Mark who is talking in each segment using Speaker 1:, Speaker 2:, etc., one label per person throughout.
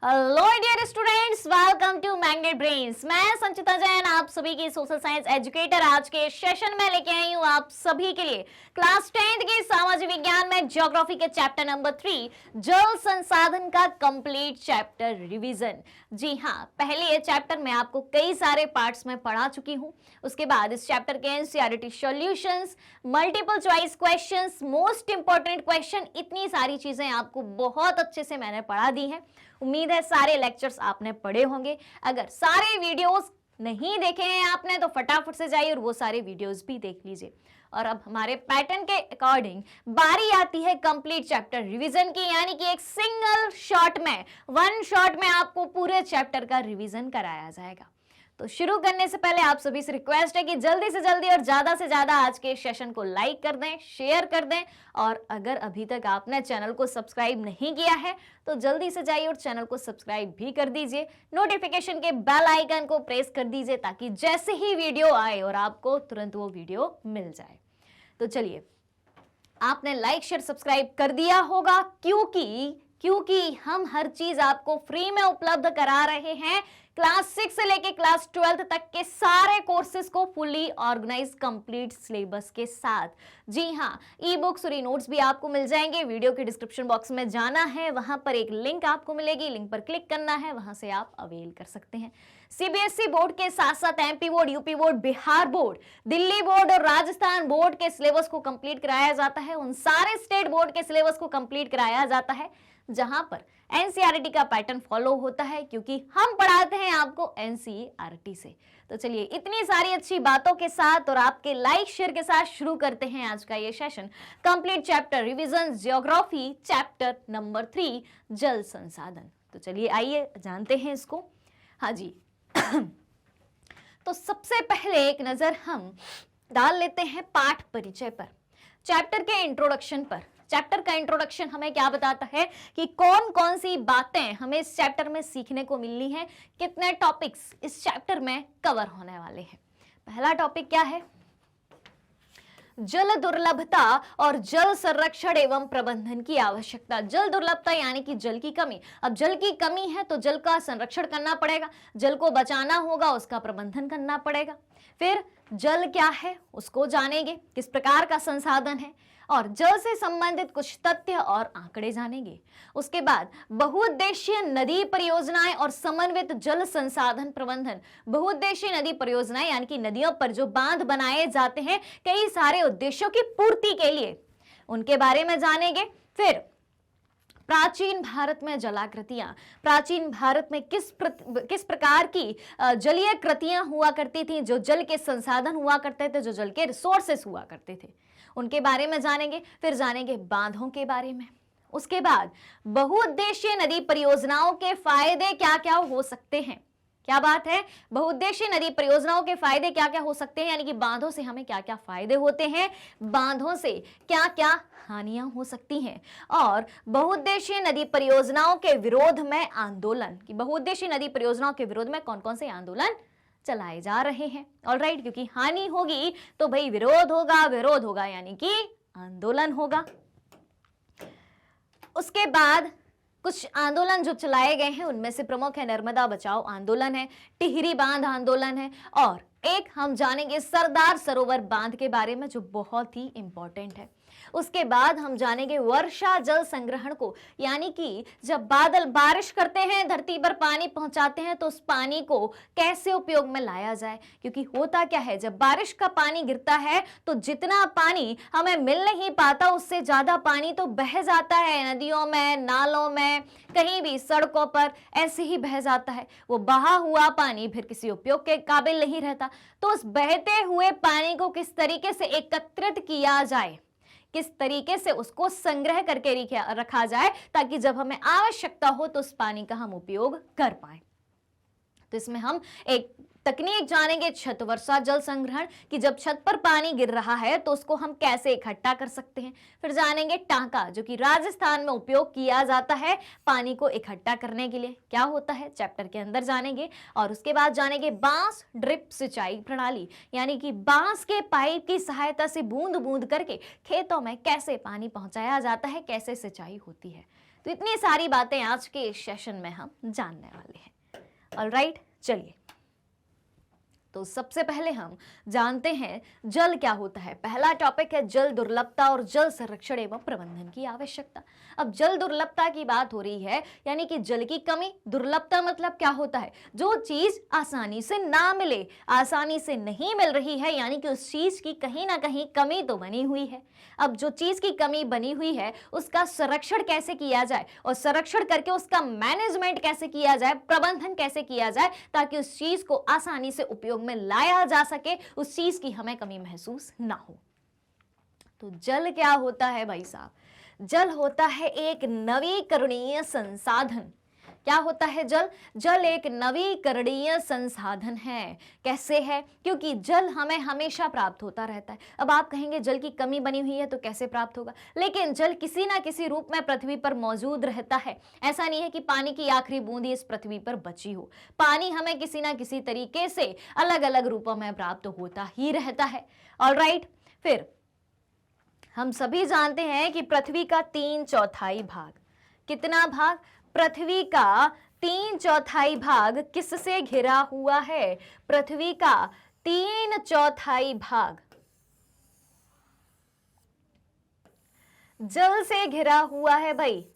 Speaker 1: Hello dear students, welcome to Magnet Brains. मैं संचिता जैन आप सभी की सोशल साइंस एजुकेटर आज के सेशन में लेके आई हूँ आप सभी के लिए क्लास 10th के सामाजिक विज्ञान में ज्योग्राफी के चैप्टर नंबर 3 जल संसाधन का कंप्लीट चैप्टर रिवीजन। जी हाँ, पहले ये चैप्टर में आपको कई सारे पार्ट्स में पढ़ा चुकी हूँ। उसके बाद इस चैप्टर के NCERT solutions, multiple choice questions, most important question, इतनी सारी चीजें आपको बहुत अच्छे से मैंने पढ़ा दी हैं। उम्मीद है सारे लेक्चर्स आपने पढ़े होंगे। अगर सारे वीडियोस नहीं देखे हैं आपने तो फटाफट से जाइए और वो सारे वीडियोस भी देख लीजिए। और अब हमारे पैटर्न के अकॉर्डिंग बारी आती है कंप्लीट चैप्टर रिवीजन की, यानी कि एक सिंगल शॉट में, वन शॉट में आपको पूरे चैप्टर का रिवीजन कराया जाएगा। तो शुरू करने से पहले आप सभी से रिक्वेस्ट है कि जल्दी से जल्दी और ज्यादा से ज्यादा आज के सेशन को लाइक कर दें, शेयर कर दें, और अगर अभी तक आपने चैनल को सब्सक्राइब नहीं किया है तो जल्दी से जाइए और चैनल को सब्सक्राइब भी कर दीजिए। नोटिफिकेशन के बेल आइकन को प्रेस कर दीजिए ताकि जैसे ही वीडियो आए और आपको तुरंत वो वीडियो मिल जाए। तो चलिए, आपने लाइक शेयर सब्सक्राइब कर दिया होगा क्योंकि हम हर चीज आपको फ्री में उपलब्ध करा रहे हैं। क्लास 6 से लेके क्लास 12 तक के सारे कोर्सेज को फुली ऑर्गेनाइज कंप्लीट सिलेबस के साथ। जी हाँ, ई बुक्स और ई नोट्स भी आपको मिल जाएंगे। वीडियो के डिस्क्रिप्शन बॉक्स में जाना है, वहां पर एक लिंक आपको मिलेगी, लिंक पर क्लिक करना है, वहां से आप अवेल कर सकते हैं। सीबीएसई बोर्ड के साथ साथ MP board, UP board, Bihar board, Delhi board और राजस्थान बोर्ड के सिलेबस को कंप्लीट कराया जाता है। उन सारे स्टेट बोर्ड के सिलेबस को कंप्लीट कराया जाता है जहां पर एनसीईआरटी का पैटर्न फॉलो होता है, क्योंकि हम पढ़ाते हैं आपको एनसीईआरटी से। तो चलिए, इतनी सारी अच्छी बातों के साथ और आपके लाइक शेयर के साथ शुरू करते हैं आज का ये session complete chapter revision geography chapter number 3 जल संसाधन। तो चलिए आइए जानते हैं इसको। हाँ जी तो सबसे पहले एक नजर हम डाल लेते हैं पाठ परिचय पर, चैप्टर के इंट्रोडक्शन पर। चैप्टर का इंट्रोडक्शन हमें क्या बताता है कि कौन कौन सी बातें हमें इस चैप्टर में सीखने को मिलनी है, कितने टॉपिक्स इस चैप्टर में कवर होने वाले हैं। पहला टॉपिक क्या है? जल दुर्लभता और जल संरक्षण एवं प्रबंधन की आवश्यकता। जल दुर्लभता यानी कि जल की कमी। अब जल की कमी है तो जल का संरक्षण करना पड़ेगा, जल को बचाना होगा, उसका प्रबंधन करना पड़ेगा। फिर जल क्या है उसको जानेंगे, किस प्रकार का संसाधन है, और जल से संबंधित कुछ तथ्य और आंकड़े जानेंगे। उसके बाद बहुउद्देशीय नदी परियोजनाएं और समन्वित जल संसाधन प्रबंधन। बहुउद्देशीय नदी परियोजनाएं यानी कि नदियों पर जो बांध बनाए जाते हैं कई सारे उद्देश्यों की पूर्ति के लिए, उनके बारे में जानेंगे। फिर प्राचीन भारत में जलाकृतियां। प्राचीन भारत में किस प्रकार की जलीय कृतियां हुआ करती थी, जो जल के संसाधन हुआ करते थे, जो जल के रिसोर्सेस हुआ करते थे, उनके बारे में जानेंगे। फिर जानेंगे बांधों के बारे में। उसके बाद बहुउद्देशीय नदी परियोजनाओं के फायदे क्या क्या हो सकते हैं। क्या बात है, बहुउद्देशीय नदी परियोजनाओं के फायदे क्या क्या हो सकते हैं, यानी कि बांधों से हमें क्या क्या फायदे होते हैं, बांधों से क्या क्या हानियां हो सकती हैं, और बहुउद्देशीय नदी परियोजनाओं के विरोध में आंदोलन, कि बहुउद्देशीय नदी परियोजनाओं के विरोध में कौन कौन से आंदोलन चलाए जा रहे हैं। ऑलराइट, क्योंकि हानि होगी तो भाई विरोध होगा, विरोध होगा यानी कि आंदोलन होगा। उसके बाद कुछ आंदोलन जो चलाए गए हैं उनमें से प्रमुख है नर्मदा बचाओ आंदोलन है, टिहरी बांध आंदोलन है, और एक हम जानेंगे सरदार सरोवर बांध के बारे में जो बहुत ही इंपॉर्टेंट है। उसके बाद हम जानेंगे वर्षा जल संग्रहण को, यानी कि जब बादल बारिश करते हैं, धरती पर पानी पहुंचाते हैं, तो उस पानी को कैसे उपयोग में लाया जाए। क्योंकि होता क्या है, जब बारिश का पानी गिरता है तो जितना पानी हमें मिल नहीं पाता उससे ज्यादा पानी तो बह जाता है, नदियों में, नालों में, कहीं भी सड़कों पर ऐसे ही बह जाता है। वो बहा हुआ पानी फिर किसी उपयोग के काबिल नहीं रहता। तो उस बहते हुए पानी को किस तरीके से एकत्रित किया जाए, किस तरीके से उसको संग्रह करके रखा जाए ताकि जब हमें आवश्यकता हो तो उस पानी का हम उपयोग कर पाए। तो इसमें हम एक तकनीक जानेंगे छत वर्षा जल संग्रहण, कि जब छत पर पानी गिर रहा है तो उसको हम कैसे इकट्ठा कर सकते हैं। फिर जानेंगे टांका, जो कि राजस्थान में उपयोग किया जाता है पानी को इकट्ठा करने के लिए, क्या होता है चैप्टर के अंदर जानेंगे। और उसके बाद जानेंगे बांस ड्रिप सिंचाई प्रणाली, यानी कि बांस के पाइप की सहायता से बूंद बूंद करके खेतों में कैसे पानी पहुंचाया जाता है, कैसे सिंचाई होती है। तो इतनी सारी बातें आज के इस सेशन में हम जानने वाले हैं। ऑलराइट, चलिए तो सबसे पहले हम जानते हैं जल क्या होता है। पहला टॉपिक है जल दुर्लभता और जल संरक्षण एवं प्रबंधन की आवश्यकता। अब जल दुर्लभता की बात हो रही है, यानी कि जल की कमी। दुर्लभता मतलब क्या होता है? जो चीज आसानी से ना मिले, आसानी से नहीं मिल रही है, यानी कि उस चीज की कहीं ना कहीं कमी तो बनी हुई है। अब जो चीज की कमी बनी हुई है उसका संरक्षण कैसे किया जाए और संरक्षण करके उसका मैनेजमेंट कैसे किया जाए, प्रबंधन कैसे किया जाए, ताकि उस चीज को आसानी से उपयोग में लाया जा सके, उस चीज की हमें कमी महसूस ना हो। तो जल क्या होता है भाई साहब? जल होता है एक नवीकरणीय संसाधन। क्या होता है जल? जल एक नवीकरणीय संसाधन है। कैसे है? क्योंकि जल हमें हमेशा प्राप्त होता रहता है। अब आप कहेंगे जल की कमी बनी हुई है तो कैसे प्राप्त होगा, लेकिन जल किसी ना किसी रूप में पृथ्वी पर मौजूद रहता है। ऐसा नहीं है कि पानी की आखिरी बूंदी इस पृथ्वी पर बची हो। पानी हमें किसी ना किसी तरीके से अलग अलग रूपों में प्राप्त होता ही रहता है। ऑलराइट, फिर हम सभी जानते हैं कि पृथ्वी का 3/4 भाग, कितना भाग? पृथ्वी का 3/4 भाग किससे घिरा हुआ है? पृथ्वी का 3/4 भाग जल से घिरा हुआ है भाई।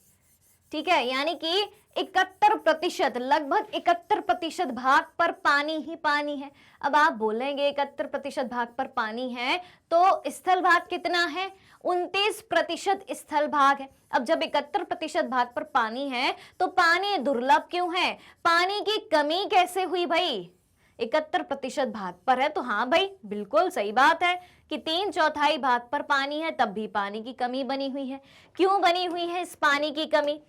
Speaker 1: ठीक है, यानी कि 71%, लगभग 71% भाग पर पानी ही पानी है। अब आप बोलेंगे 71% भाग पर पानी है तो स्थल भाग कितना है? 29% स्थल भाग है। अब जब 71% भाग पर पानी है तो पानी दुर्लभ क्यों है? पानी की कमी कैसे हुई भाई? 71% भाग पर है तो हाँ भाई, बिल्कुल सही बात है कि 3/4 भाग पर पानी है, तब भी पानी की कमी बनी हुई है। क्यों बनी हुई है इस पानी की कमी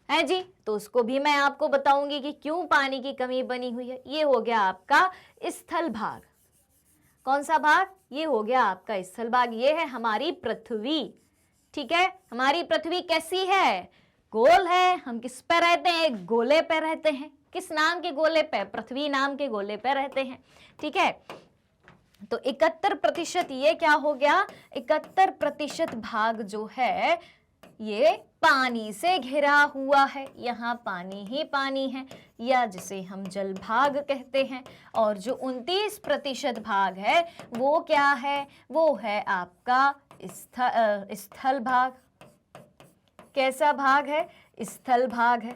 Speaker 1: है जी? तो उसको भी मैं आपको बताऊंगी कि क्यों पानी की कमी बनी हुई है। ये हो गया आपका स्थल भाग। कौन सा भाग? ये हो गया आपका स्थल भाग। ये है हमारी पृथ्वी। ठीक है, हमारी पृथ्वी कैसी है? गोल है। हम किस पे रहते हैं? एक गोले पे रहते हैं। किस नाम के गोले पे? पृथ्वी नाम के गोले पे रहते हैं। ठीक है, तो 71% ये क्या हो गया? 71% भाग जो है ये पानी से घिरा हुआ है। यहाँ पानी ही पानी है, या जिसे हम जल भाग कहते हैं। और जो 29% भाग है वो क्या है? वो है आपका स्थल भाग। कैसा भाग है? स्थल भाग है।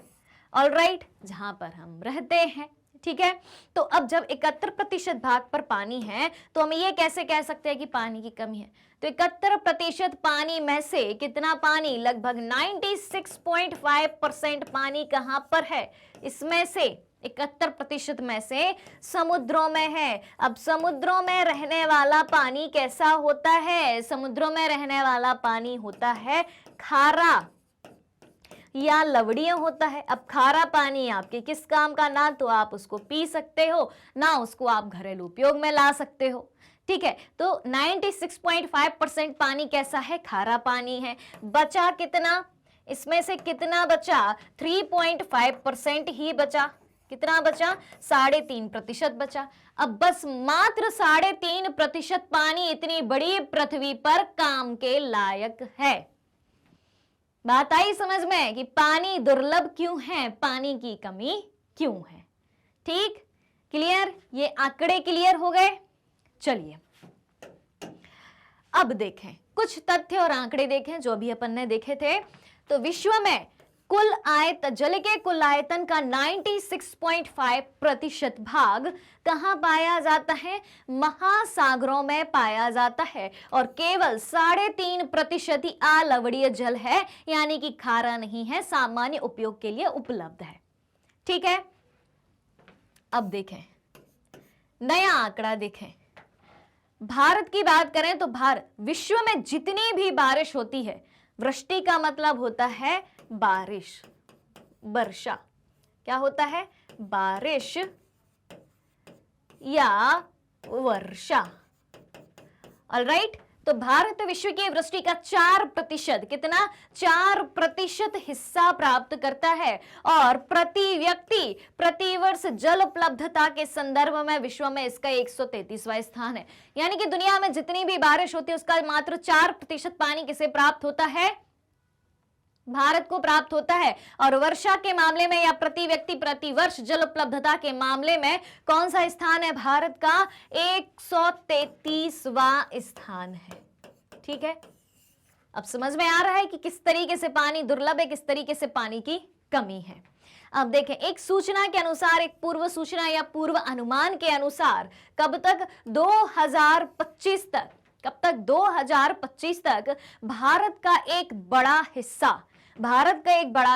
Speaker 1: ऑलराइट, जहां पर हम रहते हैं। ठीक है, तो अब जब 71% भाग पर पानी है तो हम ये कैसे कह सकते हैं कि पानी की कमी है? तो 71% पानी में से कितना पानी? लगभग 96.5% पानी कहां पर है? इसमें से 71% में से समुद्रों में है। अब समुद्रों में रहने वाला पानी कैसा होता है? समुद्रों में रहने वाला पानी होता है खारा या लवणीय होता है। अब खारा पानी आपके किस काम का? ना तो आप उसको पी सकते हो, ना उसको आप घरेलू उपयोग में ला सकते हो। ठीक है, तो 96.5% पानी कैसा है? खारा पानी है। बचा कितना? इसमें से कितना बचा? 3.5% ही बचा। कितना बचा? 3.5% बचा। अब बस मात्र 3.5% पानी इतनी बड़ी पृथ्वी पर काम के लायक है। बात आई समझ में कि पानी दुर्लभ क्यों है, पानी की कमी क्यों है। ठीक, क्लियर? ये आंकड़े क्लियर हो गए। चलिए अब देखें कुछ तथ्य और आंकड़े देखें जो अभी अपन ने देखे थे। तो विश्व में जल के कुल आयतन का 96.5% भाग कहां पाया जाता है? महासागरों में पाया जाता है। और केवल 3.5% ही अलवणीय जल है, यानी कि खारा नहीं है, सामान्य उपयोग के लिए उपलब्ध है। ठीक है, अब देखें नया आंकड़ा देखें। भारत की बात करें तो भारत विश्व में जितनी भी बारिश होती है, वृष्टि का मतलब होता है बारिश, वर्षा। क्या होता है? बारिश या वर्षा। ऑलराइट, तो भारत विश्व की वृष्टि का 4%, कितना? 4% हिस्सा प्राप्त करता है। और प्रति व्यक्ति प्रतिवर्ष जल उपलब्धता के संदर्भ में विश्व में इसका 133वां स्थान है। यानी कि दुनिया में जितनी भी बारिश होती है उसका मात्र 4% पानी किसे प्राप्त होता है? भारत को प्राप्त होता है। और वर्षा के मामले में या प्रति व्यक्ति प्रति वर्ष जल उपलब्धता के मामले में कौन सा स्थान है भारत का? 133वां स्थान है। ठीक है, अब समझ में आ रहा है कि किस तरीके से पानी दुर्लभ है, किस तरीके से पानी की कमी है। अब देखें, एक सूचना के अनुसार, एक पूर्व सूचना या पूर्व अनुमान के अनुसार कब तक? 2025 तक। कब तक? 2025 तक भारत का एक बड़ा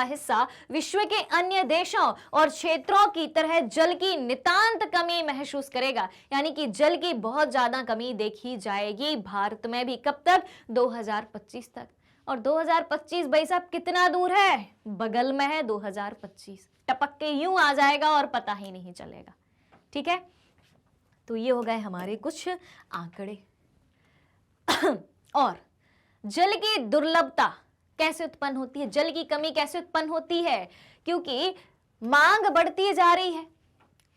Speaker 1: हिस्सा विश्व के अन्य देशों और क्षेत्रों की तरह जल की नितांत कमी महसूस करेगा। यानी कि जल की बहुत ज्यादा कमी देखी जाएगी भारत में भी। कब तक? 2025 तक। और 2025 भाई साहब कितना दूर है? बगल में है 2025, टपक के यूं आ जाएगा और पता ही नहीं चलेगा। ठीक है, तो ये हो गए हमारे कुछ आंकड़े। और जल की दुर्लभता कैसे उत्पन्न होती है, जल की कमी कैसे उत्पन्न होती है? क्योंकि मांग बढ़ती जा रही है,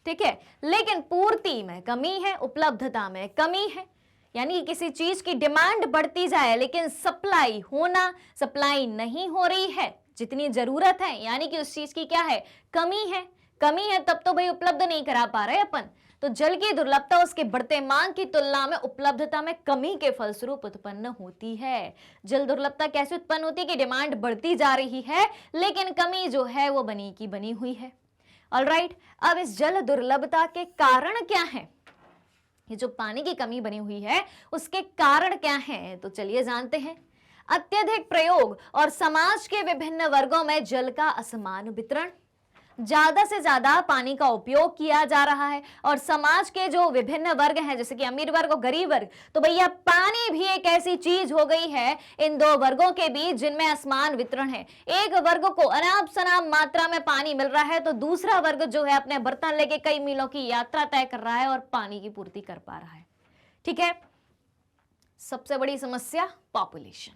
Speaker 1: ठीक है, लेकिन पूर्ति में कमी है, उपलब्धता में कमी है। यानी कि किसी चीज की डिमांड बढ़ती जाए लेकिन सप्लाई नहीं हो रही है जितनी जरूरत है, यानी कि उस चीज की क्या है? कमी है। तब तो भाई उपलब्ध नहीं करा पा रहे अपन। तो जल की दुर्लभता उसके बढ़ते मांग की तुलना में उपलब्धता में कमी के फलस्वरूप उत्पन्न होती है। जल दुर्लभता कैसे उत्पन्न होती है? कि डिमांड बढ़ती जा रही है लेकिन कमी जो है वो बनी की बनी हुई है। ऑलराइट, अब इस जल दुर्लभता के कारण क्या है? ये जो पानी की कमी बनी हुई है उसके कारण क्या है? तो चलिए जानते हैं। अत्यधिक प्रयोग और समाज के विभिन्न वर्गों में जल का असमान वितरण, ज्यादा से ज्यादा पानी का उपयोग किया जा रहा है। और समाज के जो विभिन्न वर्ग हैं, जैसे कि अमीर वर्ग और गरीब वर्ग, तो भैया पानी भी एक ऐसी चीज हो गई है इन दो वर्गों के बीच जिनमें असमान वितरण है। एक वर्ग को अनाप शनाप मात्रा में पानी मिल रहा है तो दूसरा वर्ग जो है अपने बर्तन लेके कई मीलों की यात्रा तय कर रहा है और पानी की पूर्ति कर पा रहा है। ठीक है, सबसे बड़ी समस्या पॉपुलेशन,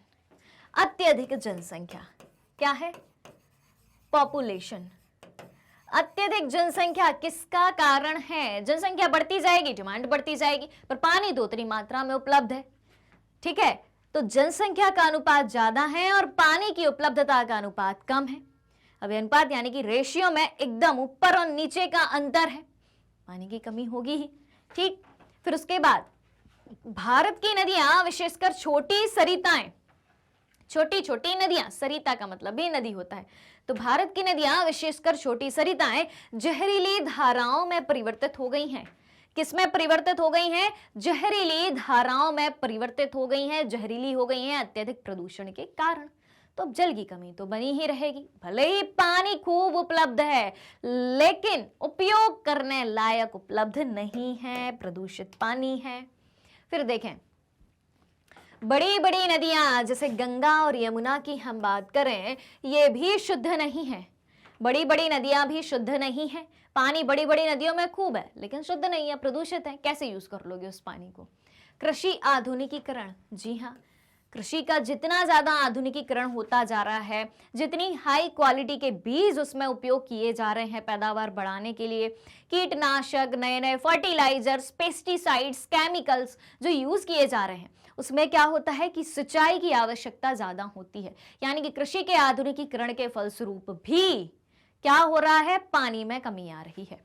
Speaker 1: अत्यधिक जनसंख्या। क्या है? पॉपुलेशन, अत्यधिक जनसंख्या किसका कारण है? जनसंख्या बढ़ती जाएगी, डिमांड बढ़ती जाएगी, पर पानी तो उतनी मात्रा में उपलब्ध है। ठीक है, तो जनसंख्या का अनुपात ज्यादा है और पानी की उपलब्धता का अनुपात कम है। अब अनुपात यानी कि रेशियो में एकदम ऊपर और नीचे का अंतर है, पानी की कमी होगी ही। ठीक, फिर उसके बाद भारत की नदियां, विशेषकर छोटी सरिताएं, छोटी छोटी नदियां, सरिता का मतलब भी नदी होता है, तो भारत की नदियां विशेषकर छोटी सरिताएं जहरीली धाराओं में परिवर्तित हो गई हैं। किसमें परिवर्तित हो गई हैं? जहरीली धाराओं में परिवर्तित हो गई हैं, जहरीली हो गई हैं अत्यधिक प्रदूषण के कारण। तो अब जल की कमी तो बनी ही रहेगी। भले ही पानी खूब उपलब्ध है लेकिन उपयोग करने लायक उपलब्ध नहीं है, प्रदूषित पानी है। फिर देखें, बड़ी बड़ी नदियां जैसे गंगा और यमुना की हम बात करें, ये भी शुद्ध नहीं है। बड़ी बड़ी नदियां भी शुद्ध नहीं है। पानी बड़ी बड़ी नदियों में खूब है लेकिन शुद्ध नहीं है, प्रदूषित है। कैसे यूज कर लोगे उस पानी को? कृषि आधुनिकीकरण, जी हाँ, कृषि का जितना ज्यादा आधुनिकीकरण होता जा रहा है, जितनी हाई क्वालिटी के बीज उसमें उपयोग किए जा रहे हैं पैदावार बढ़ाने के लिए, कीटनाशक, नए नए फर्टिलाइजर्स, पेस्टिसाइड्स, केमिकल्स जो यूज किए जा रहे हैं, उसमें क्या होता है कि सिंचाई की आवश्यकता ज्यादा होती है। यानी कि कृषि के आधुनिकीकरण के फलस्वरूप भी क्या हो रहा है? पानी में कमी आ रही है।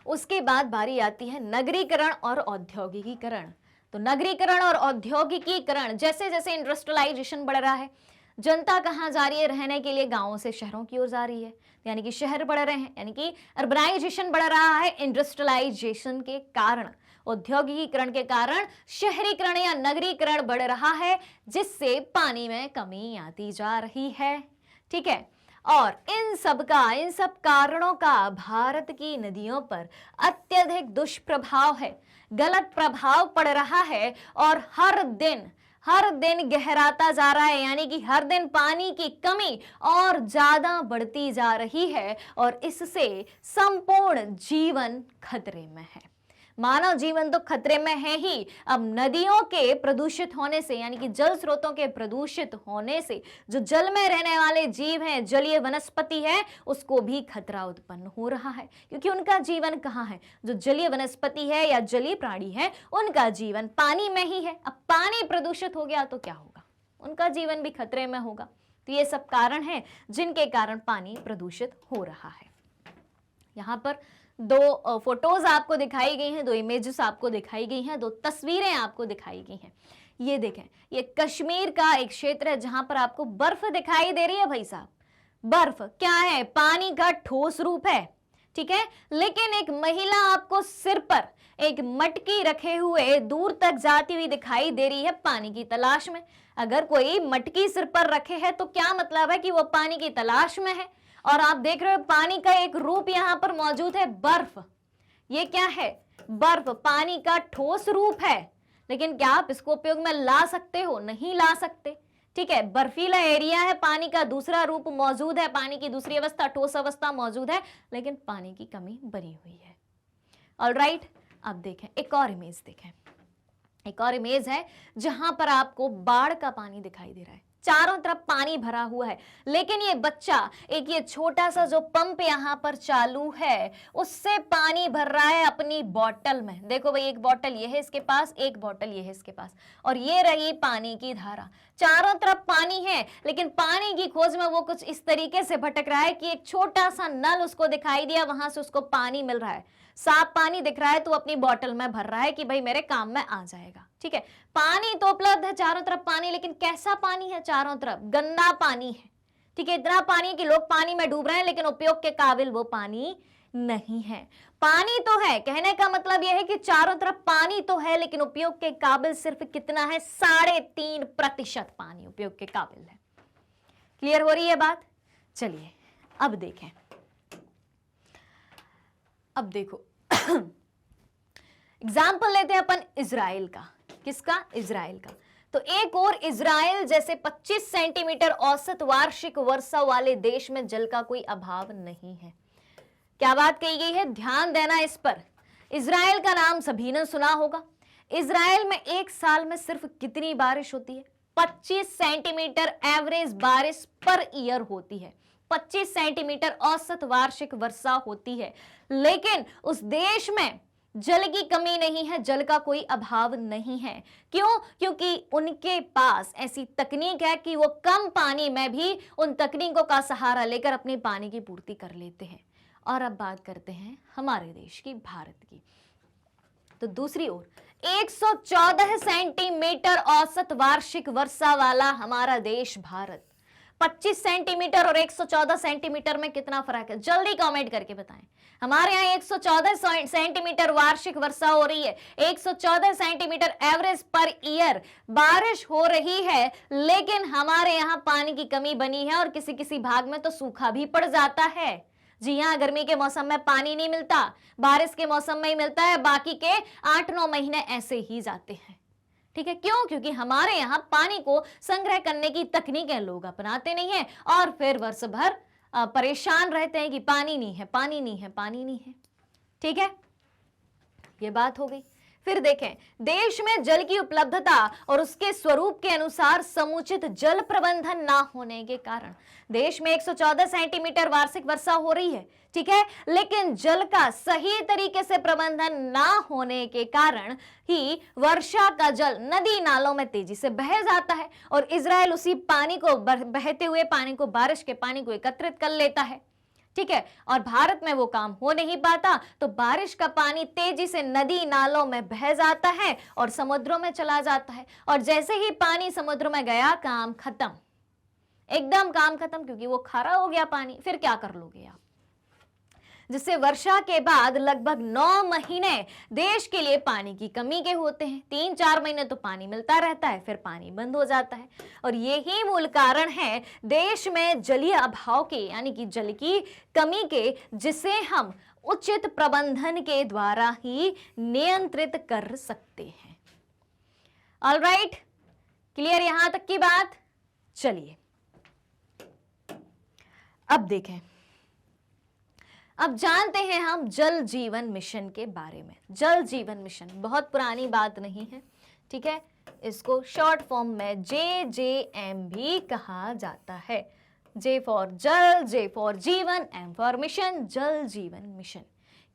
Speaker 1: उसके बाद बारी आती है नगरीकरण और औद्योगिकीकरण। तो नगरीकरण और औद्योगिकीकरण, जैसे जैसे इंडस्ट्रियलाइजेशन बढ़ रहा है, जनता कहाँ जा रही है रहने के लिए? गांवों से शहरों की ओर जा रही है, यानी कि शहर बढ़ रहे हैं, यानी कि अर्बनाइजेशन बढ़ रहा है इंडस्ट्रियलाइजेशन के कारण, औद्योगिकीकरण के कारण शहरीकरण या नगरीकरण बढ़ रहा है, जिससे पानी में कमी आती जा रही है। ठीक है, और इन सब कारणों का भारत की नदियों पर अत्यधिक दुष्प्रभाव है, गलत प्रभाव पड़ रहा है और हर दिन गहराता जा रहा है। यानी कि हर दिन पानी की कमी और ज्यादा बढ़ती जा रही है और इससे संपूर्ण जीवन खतरे में है। मानव जीवन तो खतरे में है ही, अब नदियों के प्रदूषित होने से, यानी कि जल स्रोतों के प्रदूषित होने से जो जल में रहने वाले जीव हैं, जलीय वनस्पति है, उसको भी खतरा उत्पन्न हो रहा है, क्योंकि उनका जीवन कहाँ है? जो जलीय वनस्पति है या जलीय प्राणी है, उनका जीवन पानी में ही है। अब पानी प्रदूषित हो गया तो क्या होगा? उनका जीवन भी खतरे में होगा। तो ये सब कारण है जिनके कारण पानी प्रदूषित हो रहा है। यहाँ पर दो फोटोज आपको दिखाई गई हैं, दो इमेजेस आपको दिखाई गई हैं, दो तस्वीरें आपको दिखाई गई हैं। ये देखें, ये कश्मीर का एक क्षेत्र है जहां पर आपको बर्फ दिखाई दे रही है। भाई साहब, बर्फ क्या है? पानी का ठोस रूप है, ठीक है। लेकिन एक महिला आपको सिर पर एक मटकी रखे हुए दूर तक जाती हुई दिखाई दे रही है पानी की तलाश में। अगर कोई मटकी सिर पर रखे है तो क्या मतलब है कि वो पानी की तलाश में है। और आप देख रहे हो पानी का एक रूप यहां पर मौजूद है, बर्फ। ये क्या है? बर्फ पानी का ठोस रूप है। लेकिन क्या आप इसको उपयोग में ला सकते हो? नहीं ला सकते, ठीक है। बर्फीला एरिया है, पानी का दूसरा रूप मौजूद है, पानी की दूसरी अवस्था ठोस अवस्था मौजूद है, लेकिन पानी की कमी बनी हुई है। ऑलराइट, अब देखें एक और इमेज देखें। एक और इमेज है जहां पर आपको बाढ़ का पानी दिखाई दे रहा है, चारों तरफ पानी भरा हुआ है। लेकिन ये बच्चा एक ये छोटा सा जो पंप यहां पर चालू है उससे पानी भर रहा है अपनी बोतल में। देखो भाई, एक बोतल ये है इसके पास, एक बोतल ये है इसके पास, और ये रही पानी की धारा। चारों तरफ पानी है, लेकिन पानी की खोज में वो कुछ इस तरीके से भटक रहा है कि एक छोटा सा नल उसको दिखाई दिया, वहां से उसको पानी मिल रहा है, साफ पानी दिख रहा है, तो अपनी बोतल में भर रहा है कि भाई मेरे काम में आ जाएगा, ठीक है। पानी तो उपलब्ध है, चारों तरफ पानी, लेकिन कैसा पानी है? चारों तरफ गंदा पानी है, ठीक है। इतना पानी कि लोग पानी में डूब रहे हैं, लेकिन उपयोग के काबिल वो पानी नहीं है। पानी तो है, कहने का मतलब यह है कि चारों तरफ पानी तो है, लेकिन उपयोग के काबिल सिर्फ कितना है? 3.5% पानी उपयोग के काबिल है। क्लियर हो रही है बात? चलिए अब देखें, अब देखो एग्जाम्पल लेते हैं अपन इजराइल का। किसका? इजराइल का। तो एक और इजराइल जैसे 25 सेंटीमीटर औसत वार्षिक वर्षा वाले देश में जल का कोई अभाव नहीं है। क्या बात कही गई है? ध्यान देना इस पर। इजराइल का नाम सभी ने सुना होगा। इजराइल में एक साल में सिर्फ कितनी बारिश होती है? 25 सेंटीमीटर एवरेज बारिश पर ईयर होती है। 25 सेंटीमीटर औसत वार्षिक वर्षा होती है। लेकिन उस देश में जल की कमी नहीं है, जल का कोई अभाव नहीं है। क्यों? क्योंकि उनके पास ऐसी तकनीक है कि वो कम पानी में भी उन तकनीकों का सहारा लेकर अपनी पानी की पूर्ति कर लेते हैं। और अब बात करते हैं हमारे देश की, भारत की। तो दूसरी ओर 114 सेंटीमीटर औसत वार्षिक वर्षा वाला हमारा देश भारत। 25 सेंटीमीटर और 114 सेंटीमीटर में कितना फर्क है? जल्दी कमेंट करके बताएं। हमारे यहाँ 114 सेंटीमीटर वार्षिक वर्षा हो रही है, 114 सेंटीमीटर एवरेज पर ईयर बारिश हो रही है, लेकिन हमारे यहाँ पानी की कमी बनी है और किसी किसी भाग में तो सूखा भी पड़ जाता है। जी हाँ, गर्मी के मौसम में पानी नहीं मिलता, बारिश के मौसम में ही मिलता है, बाकी के 8-9 महीने ऐसे ही जाते हैं, ठीक है। क्यों? क्योंकि हमारे यहाँ पानी को संग्रह करने की तकनीकें लोग अपनाते नहीं है और फिर वर्ष भर परेशान रहते हैं कि पानी नहीं है, पानी नहीं है, पानी नहीं है, ठीक है। ये बात हो गई। फिर देखें, देश में जल की उपलब्धता और उसके स्वरूप के अनुसार समुचित जल प्रबंधन ना होने के कारण देश में 114 सेंटीमीटर वार्षिक वर्षा हो रही है, ठीक है, लेकिन जल का सही तरीके से प्रबंधन ना होने के कारण ही वर्षा का जल नदी नालों में तेजी से बह जाता है और इजराइल उसी पानी को, बहते हुए पानी को, बारिश के पानी को एकत्रित कर लेता है, ठीक है। और भारत में वो काम हो नहीं पाता, तो बारिश का पानी तेजी से नदी नालों में बह जाता है और समुद्रों में चला जाता है। और जैसे ही पानी समुद्र में गया, काम खत्म, एकदम काम खत्म, क्योंकि वो खारा हो गया पानी। फिर क्या कर लोगे आप? जिससे वर्षा के बाद लगभग 9 महीने देश के लिए पानी की कमी के होते हैं। 3-4 महीने तो पानी मिलता रहता है, फिर पानी बंद हो जाता है। और यही मूल कारण है देश में जलीय अभाव के, यानी कि जल की कमी के, जिसे हम उचित प्रबंधन के द्वारा ही नियंत्रित कर सकते हैं। ऑलराइट, क्लियर यहां तक की बात? चलिए अब देखें, अब जानते हैं हम जल जीवन मिशन के बारे में। जल जीवन मिशन बहुत पुरानी बात नहीं है, ठीक है। इसको शॉर्ट फॉर्म में JJM भी कहा जाता है। J फॉर जल, J फॉर जीवन, M फॉर मिशन, जल जीवन मिशन।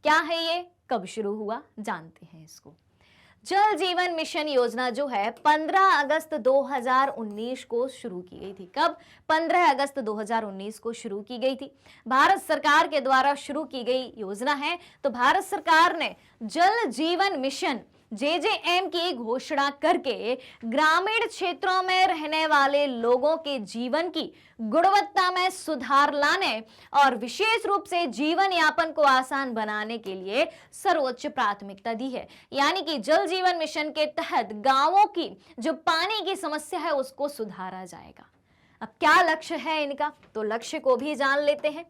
Speaker 1: क्या है ये? कब शुरू हुआ? जानते हैं इसको। जल जीवन मिशन योजना जो है 15 अगस्त 2019 को शुरू की गई थी। कब? 15 अगस्त 2019 को शुरू की गई थी। भारत सरकार के द्वारा शुरू की गई योजना है। तो भारत सरकार ने जल जीवन मिशन JJM की घोषणा करके ग्रामीण क्षेत्रों में रहने वाले लोगों के जीवन की गुणवत्ता में सुधार लाने और विशेष रूप से जीवन यापन को आसान बनाने के लिए सर्वोच्च प्राथमिकता दी है। यानी कि जल जीवन मिशन के तहत गांवों की जो पानी की समस्या है उसको सुधारा जाएगा। अब क्या लक्ष्य है इनका, तो लक्ष्य को भी जान लेते हैं।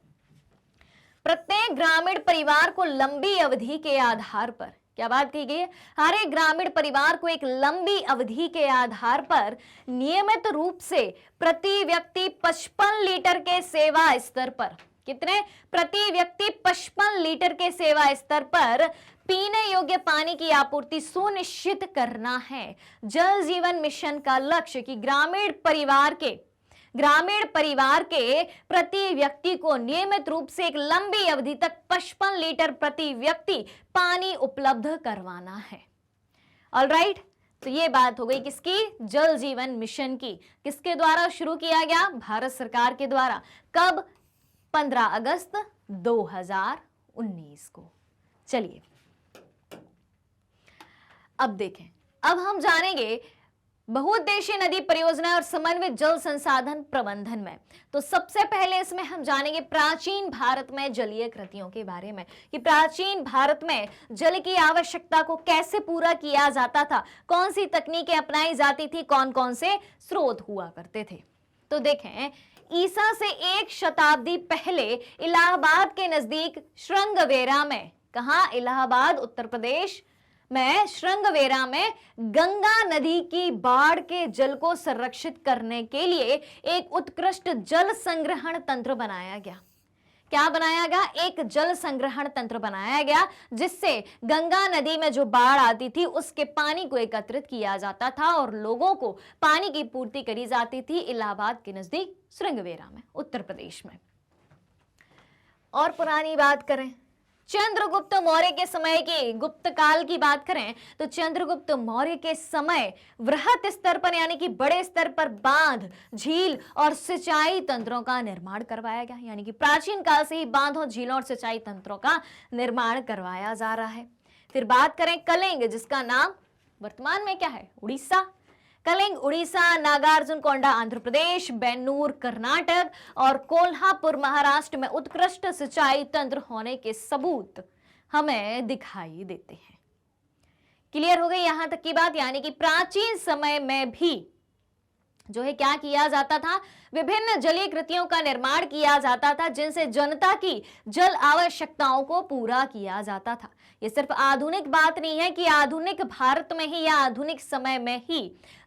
Speaker 1: प्रत्येक ग्रामीण परिवार को लंबी अवधि के आधार पर, क्या बात की गई है, हर एक ग्रामीण परिवार को एक लंबी अवधि के आधार पर नियमित रूप से प्रति व्यक्ति 55 लीटर के सेवा स्तर पर, कितने? प्रति व्यक्ति 55 लीटर के सेवा स्तर पर पीने योग्य पानी की आपूर्ति सुनिश्चित करना है। जल जीवन मिशन का लक्ष्य कि ग्रामीण परिवार के प्रति व्यक्ति को नियमित रूप से एक लंबी अवधि तक 55 लीटर प्रति व्यक्ति पानी उपलब्ध करवाना है। ऑलराइट, तो ये बात हो गई किसकी? जल जीवन मिशन की। किसके द्वारा शुरू किया गया? भारत सरकार के द्वारा। कब? 15 अगस्त 2019 को। चलिए अब देखें, अब हम जानेंगे बहुउद्देशीय नदी परियोजना और समन्वित जल संसाधन प्रबंधन में। तो सबसे पहले इसमें हम जानेंगे प्राचीन भारत में जलीय कृतियों के बारे में कि प्राचीन भारत में जल की आवश्यकता को कैसे पूरा किया जाता था, कौन सी तकनीकें अपनाई जाती थी, कौन कौन से स्रोत हुआ करते थे। तो देखें, ईसा से 1 शताब्दी पहले इलाहाबाद के नजदीक श्रृंगवेरा में, कहां? इलाहाबाद उत्तर प्रदेश में श्रृंगवेरा में गंगा नदी की बाढ़ के जल को संरक्षित करने के लिए एक उत्कृष्ट जल संग्रहण तंत्र बनाया गया। क्या बनाया गया? एक जल संग्रहण तंत्र बनाया गया जिससे गंगा नदी में जो बाढ़ आती थी उसके पानी को एकत्रित किया जाता था और लोगों को पानी की पूर्ति करी जाती थी इलाहाबाद के नजदीक श्रृंगवेरा में, उत्तर प्रदेश में। और पुरानी बात करें, चंद्रगुप्त मौर्य के समय की, गुप्त काल की बात करें तो चंद्रगुप्त मौर्य के समय वृहत स्तर पर यानी कि बड़े स्तर पर बांध, झील और सिंचाई तंत्रों का निर्माण करवाया गया। यानी कि प्राचीन काल से ही बांधों, झीलों और सिंचाई तंत्रों का निर्माण करवाया जा रहा है। फिर बात करें कलिंग, जिसका नाम वर्तमान में क्या है? उड़ीसा। कलिंग उड़ीसा, नागार्जुनकोंडा आंध्र प्रदेश, बेन्नूर कर्नाटक और कोल्हापुर महाराष्ट्र में उत्कृष्ट सिंचाई तंत्र होने के सबूत हमें दिखाई देते हैं। क्लियर हो गई यहां तक की बात? यानी कि प्राचीन समय में भी जो है क्या किया जाता था? विभिन्न जलीय कृतियों का निर्माण किया जाता था जिनसे जनता की जल आवश्यकताओं को पूरा किया जाता था। ये सिर्फ आधुनिक बात नहीं है कि आधुनिक भारत में ही या आधुनिक समय में ही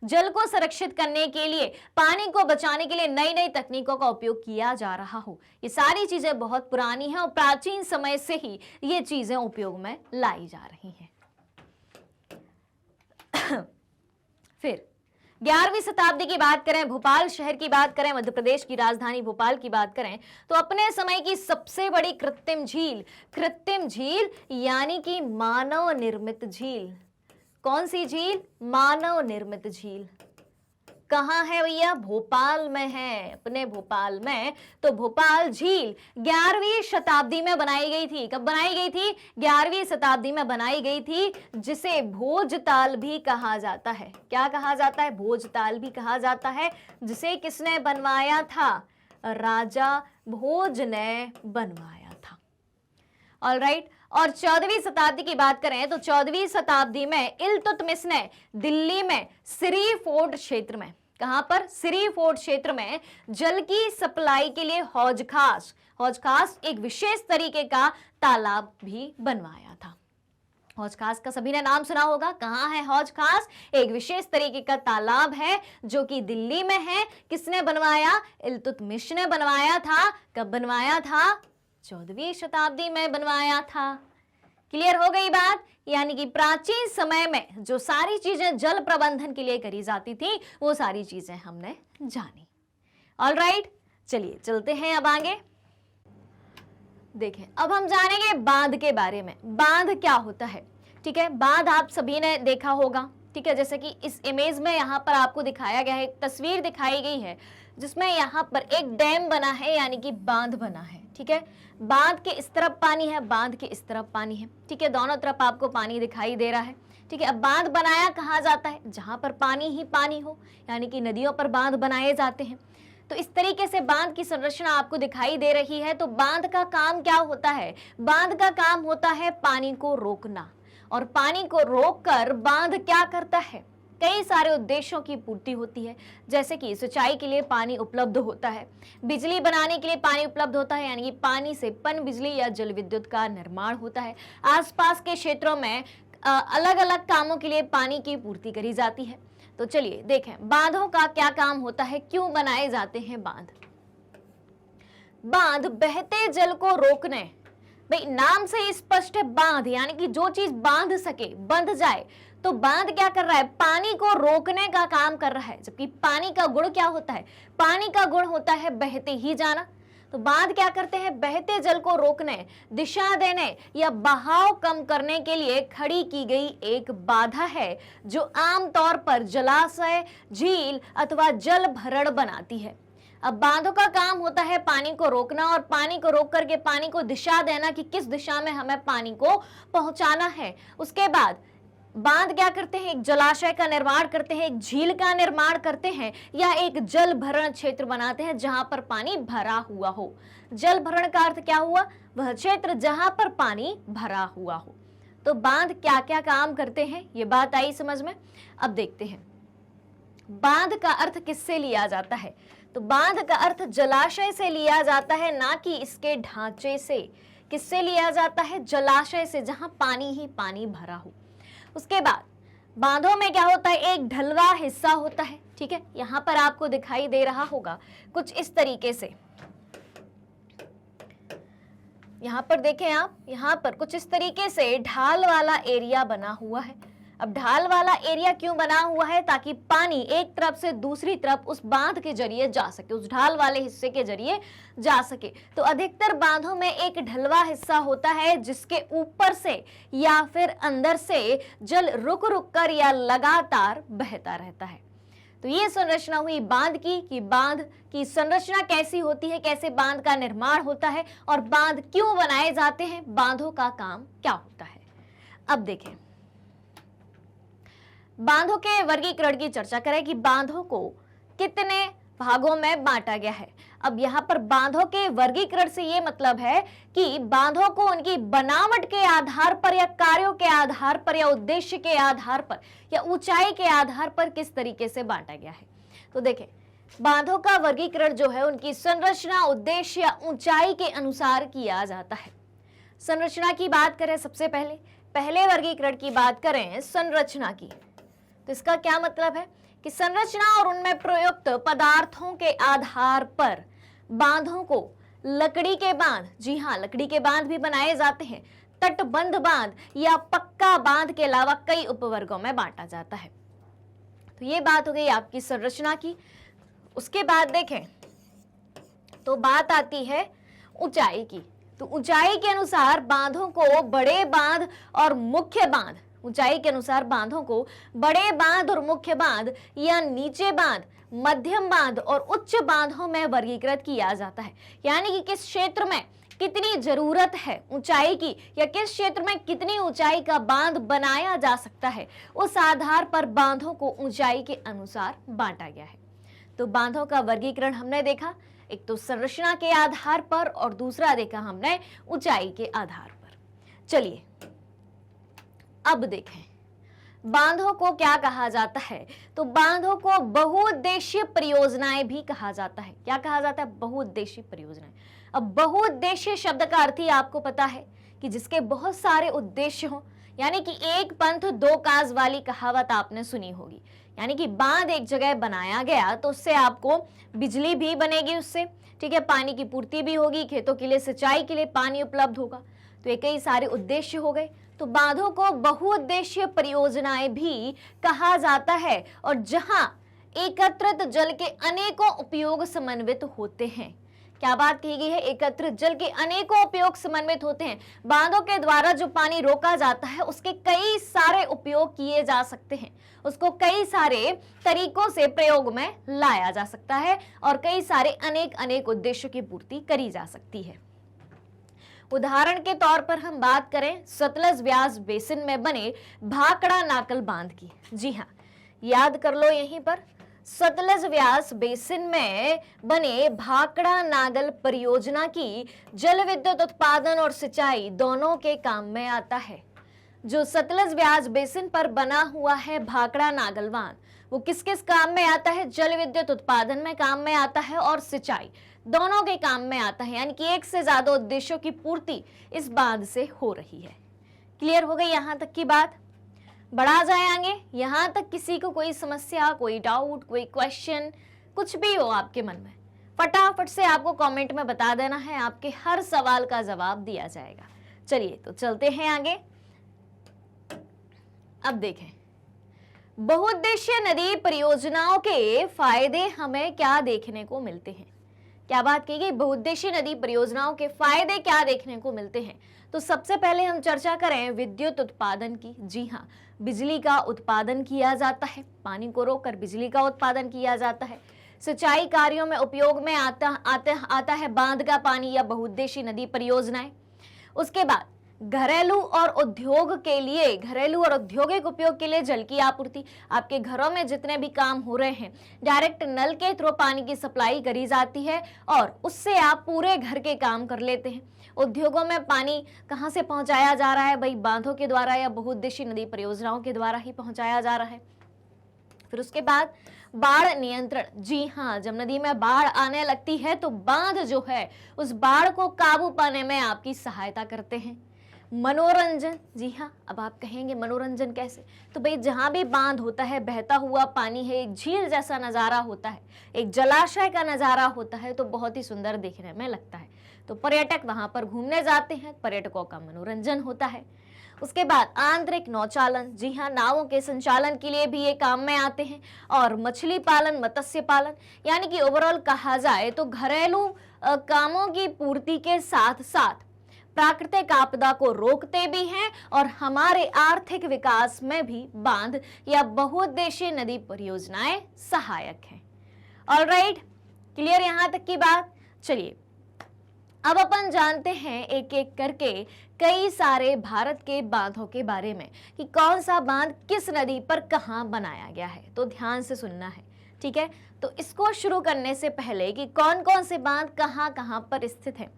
Speaker 1: जल को संरक्षित करने के लिए, पानी को बचाने के लिए नई नई तकनीकों का उपयोग किया जा रहा हो। ये सारी चीजें बहुत पुरानी हैं और प्राचीन समय से ही ये चीजें उपयोग में लाई जा रही हैं। फिर 11वीं शताब्दी की बात करें, भोपाल शहर की बात करें, मध्य प्रदेश की राजधानी भोपाल की बात करें तो अपने समय की सबसे बड़ी कृत्रिम झील यानी कि मानव निर्मित झील। कौन सी झील? मानव निर्मित झील। कहां है भैया? भोपाल में है, अपने भोपाल में। तो भोपाल झील 11वीं शताब्दी में बनाई गई थी। कब बनाई गई थी? 11वीं शताब्दी में बनाई गई थी, जिसे भोजताल भी कहा जाता है। क्या कहा जाता है? भोजताल भी कहा जाता है। जिसे किसने बनवाया था? राजा भोज ने बनवाया था। ऑलराइट, और 14वीं शताब्दी की बात करें तो 14वीं शताब्दी में इल्तुतमिश ने दिल्ली में सिरी फोर्ट क्षेत्र में, कहां पर? सिरी फोर्ट क्षेत्र में जल की सप्लाई के लिए हौज खास एक विशेष तरीके का तालाब भी बनवाया था। हौज खास का सभी ने नाम सुना होगा। कहां है हौज खास? एक विशेष तरीके का तालाब है जो कि दिल्ली में है। किसने बनवाया? इल्तुतमिश ने बनवाया था। कब बनवाया था? 14वीं शताब्दी में बनवाया था। क्लियर हो गई बात? यानी कि प्राचीन समय में जो सारी चीजें जल प्रबंधन के लिए करी जाती थी वो सारी चीजें हमने जानी। ऑलराइट, चलिए चलते हैं अब आगे। देखें, अब हम जानेंगे बांध के बारे में। बांध क्या होता है? ठीक है, बांध आप सभी ने देखा होगा, ठीक है, जैसे कि इस इमेज में यहाँ पर आपको दिखाया गया है, एक तस्वीर दिखाई गई है जिसमें यहाँ पर एक डैम बना है, यानी कि बांध बना है। ठीक है, बांध के इस तरफ पानी है, बांध के इस तरफ पानी है। ठीक है, दोनों तरफ आपको पानी दिखाई दे रहा है। ठीक है, अब बांध बनाया कहाँ जाता है, जहां पर पानी ही पानी हो, यानी कि नदियों पर बांध बनाए जाते हैं। तो इस तरीके से बांध की संरचना आपको दिखाई दे रही है। तो बांध का काम क्या होता है, बांध का काम होता है पानी को रोकना, और पानी को रोककर बांध क्या करता है, कई सारे उद्देश्यों की पूर्ति होती है, जैसे कि सिंचाई के लिए पानी उपलब्ध होता है, बिजली बनाने के लिए पानी उपलब्ध होता है, यानी कि पानी से पन बिजली या जल विद्युत का निर्माण होता है। आसपास के क्षेत्रों में अलग अलग कामों के लिए पानी की पूर्ति करी जाती है। तो चलिए देखें बांधों का क्या काम होता है, क्यों बनाए जाते हैं बांध। बांध बहते जल को रोकने, भाई नाम से ही स्पष्ट है, बांध यानी कि जो चीज बांध सके, बंध जाए, तो बांध क्या कर रहा है, पानी को रोकने का काम कर रहा है। जबकि पानी का गुण क्या होता है, पानी का गुण होता है बहते ही जाना। तो बांध क्या करते हैं, बहते जल को रोकने, दिशा देने या बहाव कम करने के लिए खड़ी की गई एक बाधा है, जो आमतौर पर जलाशय, झील अथवा जल भरण बनाती है। अब बांधों का काम होता है पानी को रोकना, और पानी को रोक करके पानी को दिशा देना कि किस दिशा में हमें पानी को पहुंचाना है। उसके बाद बांध क्या करते हैं, एक जलाशय का निर्माण करते हैं, एक झील का निर्माण करते हैं, या एक जल भरण क्षेत्र बनाते हैं जहां पर पानी भरा हुआ हो। जल भरण का अर्थ क्या हुआ, वह क्षेत्र जहां पर पानी भरा हुआ हो। तो बांध क्या क्या काम करते हैं, ये बात आई समझ में। अब देखते हैं बांध का अर्थ किससे लिया जाता है। तो बांध का अर्थ जलाशय से लिया जाता है, ना कि इसके ढांचे से। किससे लिया जाता है, जलाशय से, जहां पानी ही पानी भरा हो। उसके बाद बांधों में क्या होता है, एक ढलवा हिस्सा होता है। ठीक है, यहां पर आपको दिखाई दे रहा होगा कुछ इस तरीके से, यहां पर देखें आप, यहां पर कुछ इस तरीके से ढाल वाला एरिया बना हुआ है। अब ढाल वाला एरिया क्यों बना हुआ है, ताकि पानी एक तरफ से दूसरी तरफ उस बांध के जरिए जा सके, उस ढाल वाले हिस्से के जरिए जा सके। तो अधिकतर बांधों में एक ढलवा हिस्सा होता है, जिसके ऊपर से या फिर अंदर से जल रुक रुक कर या लगातार बहता रहता है। तो ये संरचना हुई बांध की, कि बांध की संरचना कैसी होती है, कैसे बांध का निर्माण होता है, और बांध क्यों बनाए जाते हैं, बांधों का काम क्या होता है। अब देखें बांधों के वर्गीकरण की चर्चा करें कि बांधों को कितने भागों में बांटा गया है। अब यहाँ पर बांधों के वर्गीकरण से ये मतलब है कि बांधों को उनकी बनावट के आधार पर, या कार्यों के आधार पर, या उद्देश्य के आधार पर, या ऊंचाई के आधार पर किस तरीके से बांटा गया है। तो देखें बांधों का वर्गीकरण जो है उनकी संरचना, उद्देश्य या ऊंचाई के अनुसार किया जाता है। संरचना की बात करें, सबसे पहले वर्गीकरण की बात करें संरचना की, तो इसका क्या मतलब है कि संरचना और उनमें प्रयुक्त पदार्थों के आधार पर बांधों को लकड़ी के बांध, जी हाँ लकड़ी के बांध भी बनाए जाते हैं, तटबंध बांध या पक्का बांध के अलावा कई उपवर्गों में बांटा जाता है। तो ये बात हो गई आपकी संरचना की। उसके बाद देखें तो बात आती है ऊंचाई की। तो ऊंचाई के अनुसार बांधों को बड़े बांध और मुख्य बांध, ऊंचाई के अनुसार बांधों को बड़े बांध और मुख्य बांध, या नीचे बांध, मध्यम बांध और उच्च बांधों में वर्गीकृत किया जाता है। यानी कि किस क्षेत्र में कितनी जरूरत है ऊंचाई की, या किस क्षेत्र में कितनी ऊंचाई का बांध बनाया जा सकता है, उस आधार पर बांधों को ऊंचाई के अनुसार बांटा गया है। तो बांधों का वर्गीकरण हमने देखा, एक तो संरचना के आधार पर, और दूसरा देखा हमने ऊंचाई के आधार पर। चलिए अब देखें बांधों को क्या कहा जाता है। तो बांधों को बहुउद्देशीय परियोजनाएं भी कहा जाता है। क्या कहा जाता है, बहुउद्देशीय परियोजनाएं। अब बहुउद्देशीय शब्द का अर्थ ही आपको पता है कि जिसके बहुत सारे उद्देश्य हों, यानी कि एक पंथ दो काज वाली कहावत आपने सुनी होगी। यानी कि बांध एक जगह बनाया गया तो उससे आपको बिजली भी बनेगी उससे, ठीक है, पानी की पूर्ति भी होगी, खेतों के लिए सिंचाई के लिए पानी उपलब्ध होगा। तो ये कई सारे उद्देश्य हो गए। तो बांधों को बहुउद्देशीय परियोजनाएं भी कहा जाता है, और जहां एकत्रित जल के अनेकों उपयोग समन्वित होते हैं। क्या बात कही गई है? एकत्रित जल के अनेकों उपयोग समन्वित होते हैं। बांधों के द्वारा जो पानी रोका जाता है उसके कई सारे उपयोग किए जा सकते हैं, उसको कई सारे तरीकों से प्रयोग में लाया जा सकता है और कई सारे अनेक उद्देश्यों की पूर्ति करी जा सकती है। उदाहरण के तौर पर हम बात करें सतलज व्यास बेसिन में बने भाखड़ा नागल बांध की। जी हाँ, याद कर लो यहीं पर, सतलज व्यास बेसिन में बने भाखड़ा नागल परियोजना की जल विद्युत उत्पादन और सिंचाई दोनों के काम में आता है। जो सतलज व्यास बेसिन पर बना हुआ है भाखड़ा नागल बांध, वो किस किस काम में आता है? जल विद्युत उत्पादन में काम में आता है और सिंचाई दोनों के काम में आता है, यानी कि एक से ज्यादा उद्देश्यों की पूर्ति इस बांध से हो रही है। क्लियर हो गई यहां तक की बात? बढ़ा जाए आगे। यहां तक किसी को कोई समस्या, कोई डाउट, कोई क्वेश्चन, कुछ भी हो आपके मन में, फटाफट से आपको कमेंट में बता देना है, आपके हर सवाल का जवाब दिया जाएगा। चलिए तो चलते हैं आगे। अब देखें, बहुउद्देशीय नदी परियोजनाओं के फायदे हमें क्या देखने को मिलते हैं? क्या बात की गई? बहुउद्देशीय नदी परियोजनाओं के फायदे क्या देखने को मिलते हैं? तो सबसे पहले हम चर्चा करें विद्युत उत्पादन की। जी हाँ, बिजली का उत्पादन किया जाता है, पानी को रोककर बिजली का उत्पादन किया जाता है। सिंचाई कार्यों में उपयोग में आता है बांध का पानी या बहुउद्देशीय नदी परियोजनाएं। उसके बाद घरेलू और औद्योगिक उपयोग के लिए जल की आपूर्ति। आपके घरों में जितने भी काम हो रहे हैं, डायरेक्ट नल के थ्रू पानी की सप्लाई करी जाती है और उससे आप पूरे घर के काम कर लेते हैं। उद्योगों में पानी कहां से पहुंचाया जा रहा है? भाई बांधों के द्वारा या बहुउद्देशीय नदी परियोजनाओं के द्वारा ही पहुंचाया जा रहा है। फिर उसके बाद बाढ़ नियंत्रण। जी हाँ, जब नदी में बाढ़ आने लगती है तो बांध जो है उस बाढ़ को काबू पाने में आपकी सहायता करते हैं। मनोरंजन। जी हाँ, अब आप कहेंगे मनोरंजन कैसे? तो भाई जहां भी बांध होता है, बहता हुआ पानी है, एक झील जैसा नजारा होता है, एक जलाशय का नजारा होता है, तो बहुत ही सुंदर देखने में लगता है। तो पर्यटक वहां पर घूमने जाते हैं, पर्यटकों का मनोरंजन होता है। उसके बाद आंतरिक नौचालन। जी हाँ, नावों के संचालन के लिए भी ये काम में आते हैं। और मछली पालन, मत्स्य पालन, यानी कि ओवरऑल कहा जाए तो घरेलू कामों की पूर्ति के साथ साथ प्राकृतिक आपदा को रोकते भी हैं और हमारे आर्थिक विकास में भी बांध या बहुउद्देशीय नदी परियोजनाएं सहायक हैं। ऑलराइट, क्लियर यहां तक की बात? चलिए अब अपन जानते हैं एक एक करके कई सारे भारत के बांधों के बारे में कि कौन सा बांध किस नदी पर कहां बनाया गया है। तो ध्यान से सुनना है, ठीक है? तो इसको शुरू करने से पहले कि कौन कौन से बांध कहां कहां पर स्थित हैं,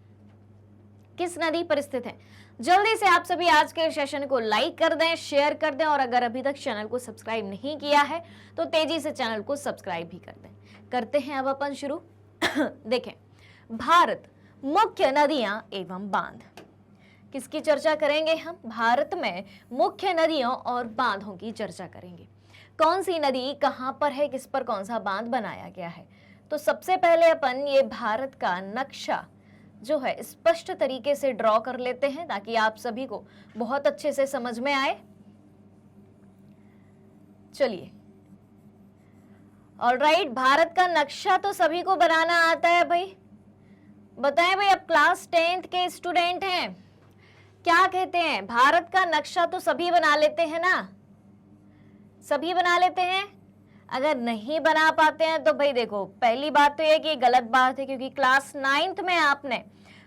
Speaker 1: किस नदी पर स्थित है, जल्दी से आप सभी आज के सेशन को लाइक कर दें, शेयर कर दें और अगर अभी तक चैनल को सब्सक्राइब नहीं किया है तो तेजी से चैनल को सब्सक्राइब भी कर दें। करते हैं अब अपन शुरू। देखें, भारत मुख्य नदियां एवं बांध। किसकी चर्चा करेंगे हम? भारत में मुख्य नदियों और बांधों की चर्चा करेंगे। कौन सी नदी कहां पर है, किस पर कौन सा बांध बनाया गया है। तो सबसे पहले अपन ये भारत का नक्शा जो है स्पष्ट तरीके से ड्रॉ कर लेते हैं ताकि आप सभी को बहुत अच्छे से समझ में आए। चलिए, ऑलराइट, भारत का नक्शा तो सभी को बनाना आता है भाई। बताएं भाई, अब क्लास 10th के स्टूडेंट हैं, क्या कहते हैं? भारत का नक्शा तो सभी बना लेते हैं ना? सभी बना लेते हैं? अगर नहीं बना पाते हैं तो भाई देखो, पहली बात तो ये कि गलत बात है, क्योंकि क्लास 9th में आपने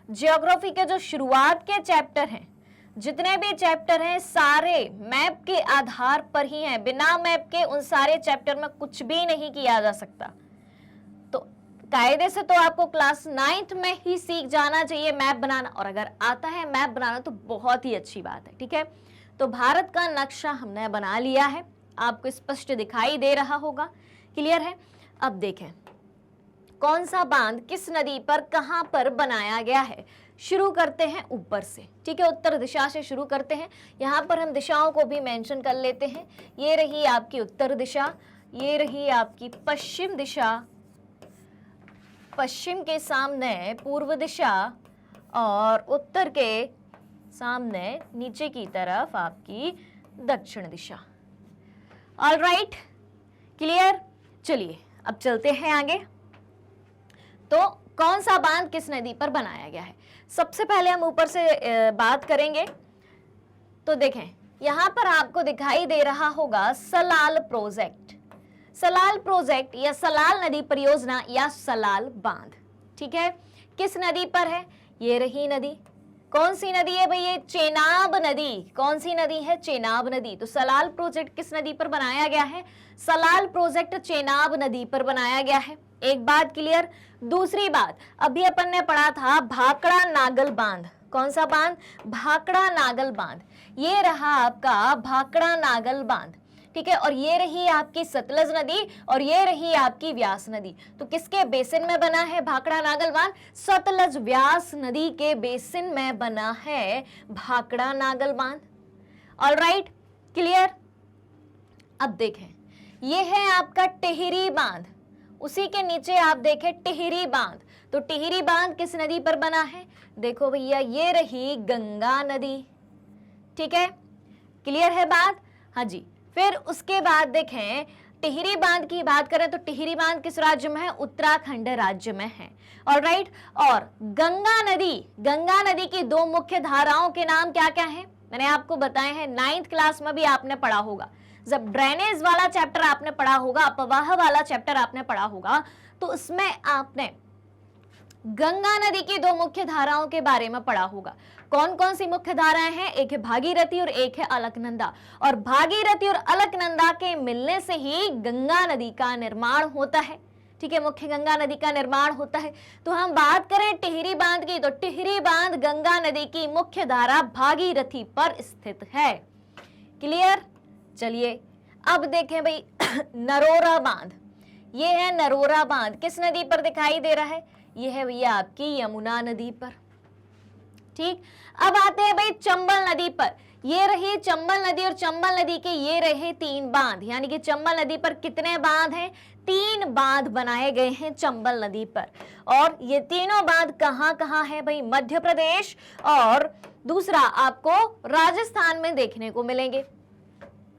Speaker 1: ज्योग्राफी के जो शुरुआत के चैप्टर हैं, जितने भी चैप्टर हैं सारे मैप के आधार पर ही हैं। बिना मैप के उन सारे चैप्टर में कुछ भी नहीं किया जा सकता। तो कायदे से तो आपको क्लास 9th में ही सीख जाना चाहिए मैप बनाना, और अगर आता है मैप बनाना तो बहुत ही अच्छी बात है, ठीक है? तो भारत का नक्शा हमने बना लिया है, आपको स्पष्ट दिखाई दे रहा होगा। क्लियर है? अब देखें कौन सा बांध किस नदी पर कहां पर बनाया गया है। शुरू करते हैं ऊपर से, ठीक है? उत्तर दिशा से शुरू करते हैं। यहां पर हम दिशाओं को भी मेंशन कर लेते हैं। ये रही आपकी उत्तर दिशा, ये रही आपकी पश्चिम दिशा, पश्चिम के सामने पूर्व दिशा और उत्तर के सामने नीचे की तरफ आपकी दक्षिण दिशा। Alright, clear? चलिए अब चलते हैं आगे। तो कौन सा बांध किस नदी पर बनाया गया है? सबसे पहले हम ऊपर से बात करेंगे। तो देखें, यहां पर आपको दिखाई दे रहा होगा सलाल प्रोजेक्ट। सलाल प्रोजेक्ट या सलाल नदी परियोजना या सलाल बांध, ठीक है, किस नदी पर है? ये रही नदी। कौन सी नदी है भाई? ये चेनाब नदी। कौन सी नदी है? चेनाब नदी। तो सलाल प्रोजेक्ट किस नदी पर बनाया गया है? सलाल प्रोजेक्ट चेनाब नदी पर बनाया गया है। एक बात क्लियर। दूसरी बात, अभी अपन ने पढ़ा था भाखड़ा नागल बांध। कौन सा बांध? भाखड़ा नागल बांध। ये रहा आपका भाखड़ा नागल बांध, ठीक है। और ये रही आपकी सतलज नदी और ये रही आपकी व्यास नदी। तो किसके बेसिन में बना है भाखड़ा नागल बांध? सतलज व्यास नदी के बेसिन में बना है भाखड़ा नागल बांध। Alright, clear. अब देखें, ये है आपका टिहरी बांध। उसी के नीचे आप देखें टिहरी बांध। तो टिहरी बांध किस नदी पर बना है? देखो भैया, ये रही गंगा नदी, ठीक है, क्लियर है बात? हाँ जी। फिर उसके बाद देखें, टिहरी बांध की बात करें तो टिहरी बांध किस राज्य में है? उत्तराखंड राज्य में है। ऑलराइट। और गंगा नदी की दो मुख्य धाराओं के नाम क्या क्या हैं? मैंने आपको बताए हैं, 9th क्लास में भी आपने पढ़ा होगा। जब ड्रेनेज वाला चैप्टर आपने पढ़ा होगा, अपवाह वाला चैप्टर आपने पढ़ा होगा, तो उसमें आपने गंगा नदी की दो मुख्य धाराओं के बारे में पढ़ा होगा। कौन कौन सी मुख्य धाराएं हैं? एक है भागीरथी और एक है अलकनंदा। और भागीरथी और अलकनंदा के मिलने से ही गंगा नदी का निर्माण होता है, ठीक है, मुख्य गंगा नदी का निर्माण होता है। तो हम बात करें टिहरी बांध की, तो टिहरी बांध गंगा नदी की मुख्य धारा भागीरथी पर स्थित है। क्लियर। चलिए अब देखें भाई नरोरा बांध। ये है नरोरा बांध, किस नदी पर दिखाई दे रहा है? ये है भैया आपकी यमुना नदी पर, ठीक। अब आते हैं भाई चंबल नदी पर। ये रही चंबल नदी और चंबल नदी के ये रहे 3 बांध, यानी कि चंबल नदी पर कितने बांध हैं? 3 बांध बनाए गए हैं चंबल नदी पर। और ये तीनों बांध कहां कहां है भाई? मध्य प्रदेश और दूसरा आपको राजस्थान में देखने को मिलेंगे।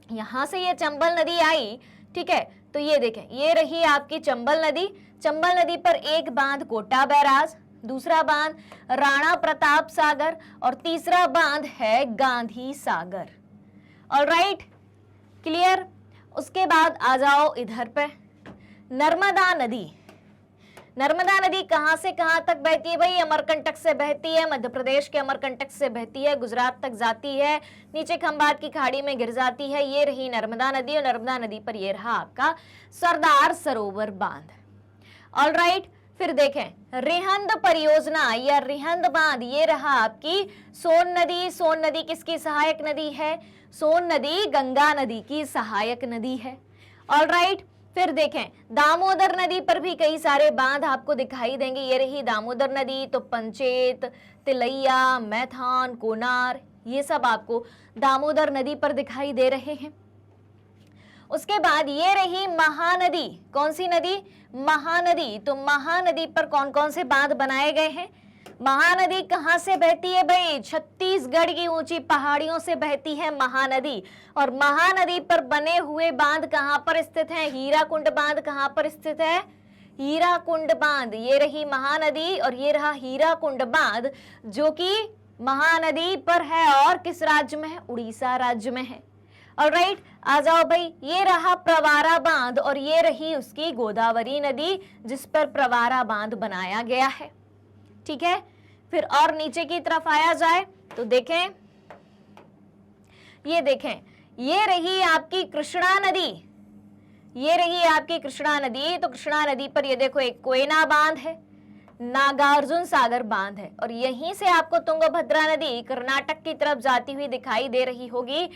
Speaker 1: यहां से ये चंबल नदी आई, ठीक है। तो ये देखें, ये रही आपकी चंबल नदी। चंबल नदी पर एक बांध कोटा बैराज, दूसरा बांध राणा प्रताप सागर और तीसरा बांध है गांधी सागर। Alright, clear. उसके बाद आ जाओ इधर पे नर्मदा नदी। नर्मदा नदी कहां से कहां तक बहती है भाई? अमरकंटक से बहती है, मध्य प्रदेश के अमरकंटक से बहती है, गुजरात तक जाती है, नीचे खंबात की खाड़ी में गिर जाती है। ये रही नर्मदा नदी और नर्मदा नदी पर ये रहा आपका सरदार सरोवर बांध। ऑलराइट। फिर देखें रिहंद परियोजना या रिहंद बांध, ये रहा आपकी सोन नदी। सोन नदी किसकी सहायक नदी है? सोन नदी गंगा नदी की सहायक नदी है। ऑलराइट। फिर देखें दामोदर नदी पर भी कई सारे बांध आपको दिखाई देंगे। ये रही दामोदर नदी, तो पंचेत, तिलैया, मैथान, कोनार, ये सब आपको दामोदर नदी पर दिखाई दे रहे हैं। उसके बाद ये रही महानदी। कौन सी नदी? महानदी। तो महानदी पर कौन कौन से बांध बनाए गए हैं? महानदी कहां से बहती है भाई? छत्तीसगढ़ की ऊंची पहाड़ियों से बहती है महानदी। और महानदी पर बने हुए बांध कहां पर स्थित हैं? हीराकुंड बांध कहां पर स्थित है? हीराकुंड बांध। ये रही महानदी और ये रहा हीराकुंड बांध, जो कि महानदी पर है और किस राज्य में है? उड़ीसा राज्य में है। ऑलराइट, आ जाओ भाई, ये रहा प्रवारा बांध और ये रही उसकी गोदावरी नदी, जिस पर प्रवारा बांध बनाया गया है, ठीक है। फिर और नीचे की तरफ आया जाए तो देखें, ये देखें, ये रही आपकी कृष्णा नदी। ये रही आपकी कृष्णा नदी। तो कृष्णा नदी पर ये देखो एक कोयना बांध है, नागार्जुन सागर बांध है और यहीं से आपको तुंगभद्रा नदी कर्नाटक की तरफ जाती हुई दिखाई दे रही होगी।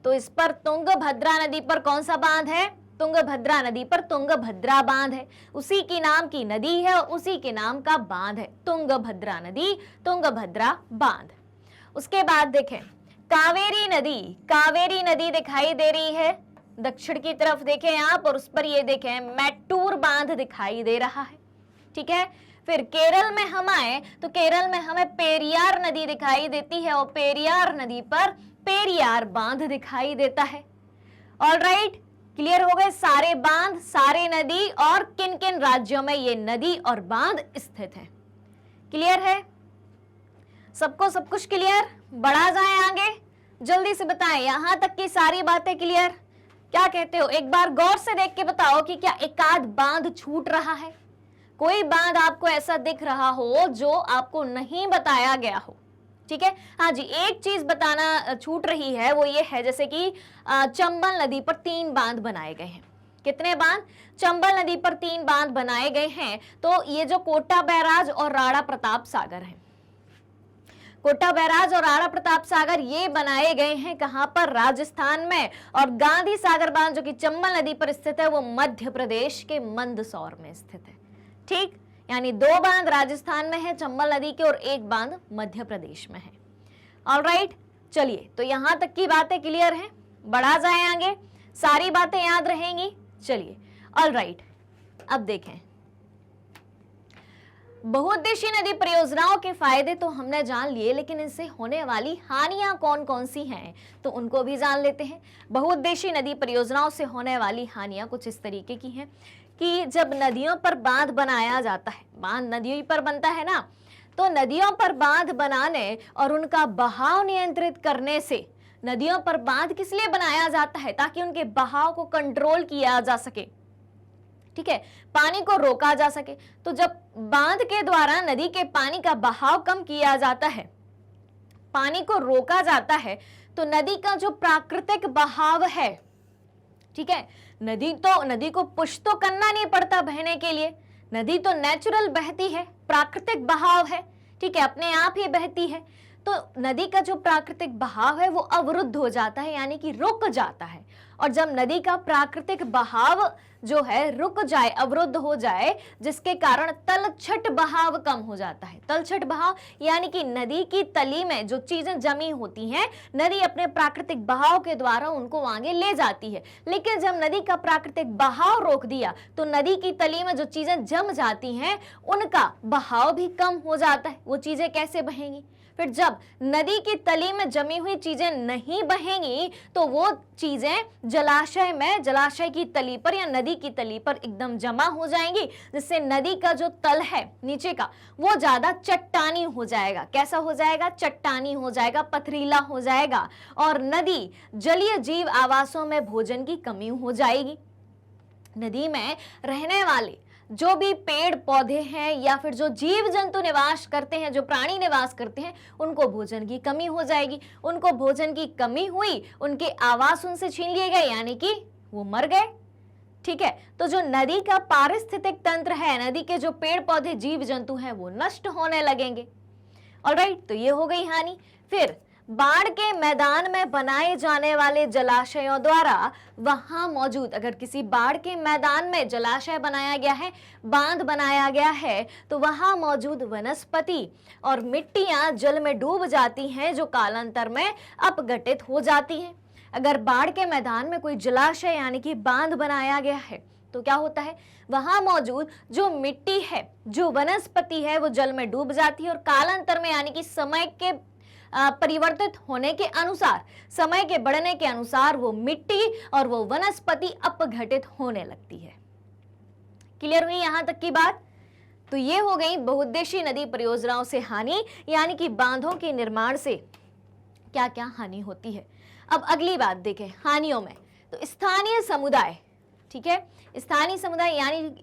Speaker 1: तो इस पर तुंगभद्रा नदी पर कौन सा बांध है? तुंगभद्रा नदी पर तुंगभद्रा बांध है। उसी की नाम की नदी है और उसी के नाम का बांध है, तुंगभद्रा नदी, तुंगभद्रा बांध। उसके बाद देखें कावेरी नदी। कावेरी नदी दिखाई दे रही है, दक्षिण की तरफ देखें आप, और उस पर ये देखें मैट्टूर बांध दिखाई दे रहा है, ठीक है। फिर केरल में हम आए तो केरल में हमें पेरियार नदी दिखाई देती है और पेरियार नदी पर पेरियार बांध दिखाई देता है। ऑलराइट, क्लियर हो गए सारे बांध, सारे नदी और किन किन राज्यों में ये नदी और बांध स्थित है। क्लियर है सबको, सब कुछ क्लियर? बढ़ा जाए आगे, जल्दी से बताएं, यहां तक की सारी बातें क्लियर? क्या कहते हो? एक बार गौर से देख के बताओ कि क्या एकाध बांध छूट रहा है? कोई बांध आपको ऐसा दिख रहा हो जो आपको नहीं बताया गया हो? ठीक है, हाँ जी, एक चीज बताना छूट रही है, वो ये है जैसे कि चंबल नदी पर 3 बांध बनाए गए हैं। कितने बांध? चंबल नदी पर 3 बांध बनाए गए हैं। तो ये जो कोटा बैराज और राणा प्रताप सागर है, कोटा बैराज और राणा प्रताप सागर ये बनाए गए हैं कहां पर? राजस्थान में। और गांधी सागर बांध जो कि चंबल नदी पर स्थित है वो मध्य प्रदेश के मंदसौर में स्थित है। ठीक, यानी 2 बांध राजस्थान में है चंबल नदी के और 1 बांध मध्य प्रदेश में है। ऑलराइट, चलिए, तो यहां तक की बातें क्लियर हैं? बढ़ा जाए आगे, सारी बातें याद रहेंगी। चलिए, ऑलराइट, अब देखें, बहुउद्देशीय नदी परियोजनाओं के फायदे तो हमने जान लिए, लेकिन इनसे होने वाली हानियां कौन कौन सी हैं तो उनको भी जान लेते हैं। बहुउद्देशीय नदी परियोजनाओं से होने वाली हानियां कुछ इस तरीके की हैं कि जब नदियों पर बांध बनाया जाता है, बांध नदियों पर बनता है ना, तो नदियों पर बांध बनाने और उनका बहाव नियंत्रित करने से, नदियों पर बांध किस लिए बनाया जाता है? ताकि उनके बहाव को कंट्रोल किया जा सके, ठीक है, पानी को रोका जा सके। तो जब बांध के द्वारा नदी के पानी का बहाव कम किया जाता है, पानी को रोका जाता है, तो नदी का जो प्राकृतिक बहाव है, ठीक है, नदी को पुश तो करना नहीं पड़ता बहने के लिए, नदी तो नेचुरल बहती है, प्राकृतिक बहाव है, ठीक है, अपने आप ही बहती है। तो नदी का जो प्राकृतिक बहाव है वो अवरुद्ध हो जाता है, यानी कि रुक जाता है। और जब नदी का प्राकृतिक बहाव जो है रुक जाए, अवरुद्ध हो जाए, जिसके कारण तलछट बहाव कम हो जाता है। तलछट बहाव यानी कि नदी की तली में जो चीजें जमी होती हैं, नदी अपने प्राकृतिक बहाव के द्वारा उनको आगे ले जाती है। लेकिन जब नदी का प्राकृतिक बहाव रोक दिया तो नदी की तली में जो चीजें जम जाती हैं उनका बहाव भी कम हो जाता है। वो चीजें कैसे बहेंगी? फिर जब नदी की तली में जमी हुई चीजें नहीं बहेंगी तो वो चीजें जलाशय में, जलाशय की तली पर या नदी की तली पर एकदम जमा हो जाएंगी, जिससे नदी का जो तल है नीचे का वो ज्यादा चट्टानी हो जाएगा। कैसा हो जाएगा? चट्टानी हो जाएगा, पथरीला हो जाएगा। और नदी जलीय जीव आवासों में भोजन की कमी हो जाएगी। नदी में रहने वाले जो भी पेड़ पौधे हैं या फिर जो जीव जंतु निवास करते हैं, जो प्राणी निवास करते हैं, उनको भोजन की कमी हो जाएगी। उनको भोजन की कमी हुई, उनके आवास उनसे छीन लिए गए, यानी कि वो मर गए। ठीक है, तो जो नदी का पारिस्थितिक तंत्र है, नदी के जो पेड़ पौधे जीव जंतु हैं, वो नष्ट होने लगेंगे। ऑलराइट, तो ये हो गई हानि। फिर बाढ़ के मैदान में बनाए जाने वाले जलाशयों द्वारा वहां मौजूद, अगर किसी बाढ़ के मैदान में जलाशय बनाया गया है, बांध बनाया गया है, तो वहां मौजूद वनस्पति और मिट्टियां जल में डूब जाती हैं, जो कालांतर में अपघटित हो जाती हैं। अगर बाढ़ के मैदान में कोई जलाशय यानी कि बांध बनाया गया है तो क्या होता है? वहां मौजूद जो मिट्टी है, जो वनस्पति है, वो जल में डूब जाती है और कालांतर में यानी कि समय के परिवर्तित होने के अनुसार, समय के बढ़ने के अनुसार वो मिट्टी और वो वनस्पति अपघटित होने लगती है। क्लियर हुई यहां तक की बात? तो ये हो गई बहुउद्देशीय नदी परियोजनाओं से हानि, यानी कि बांधों के निर्माण से क्या क्या हानि होती है। अब अगली बात देखें हानियों में, तो स्थानीय समुदाय, ठीक है, स्थानीय समुदाय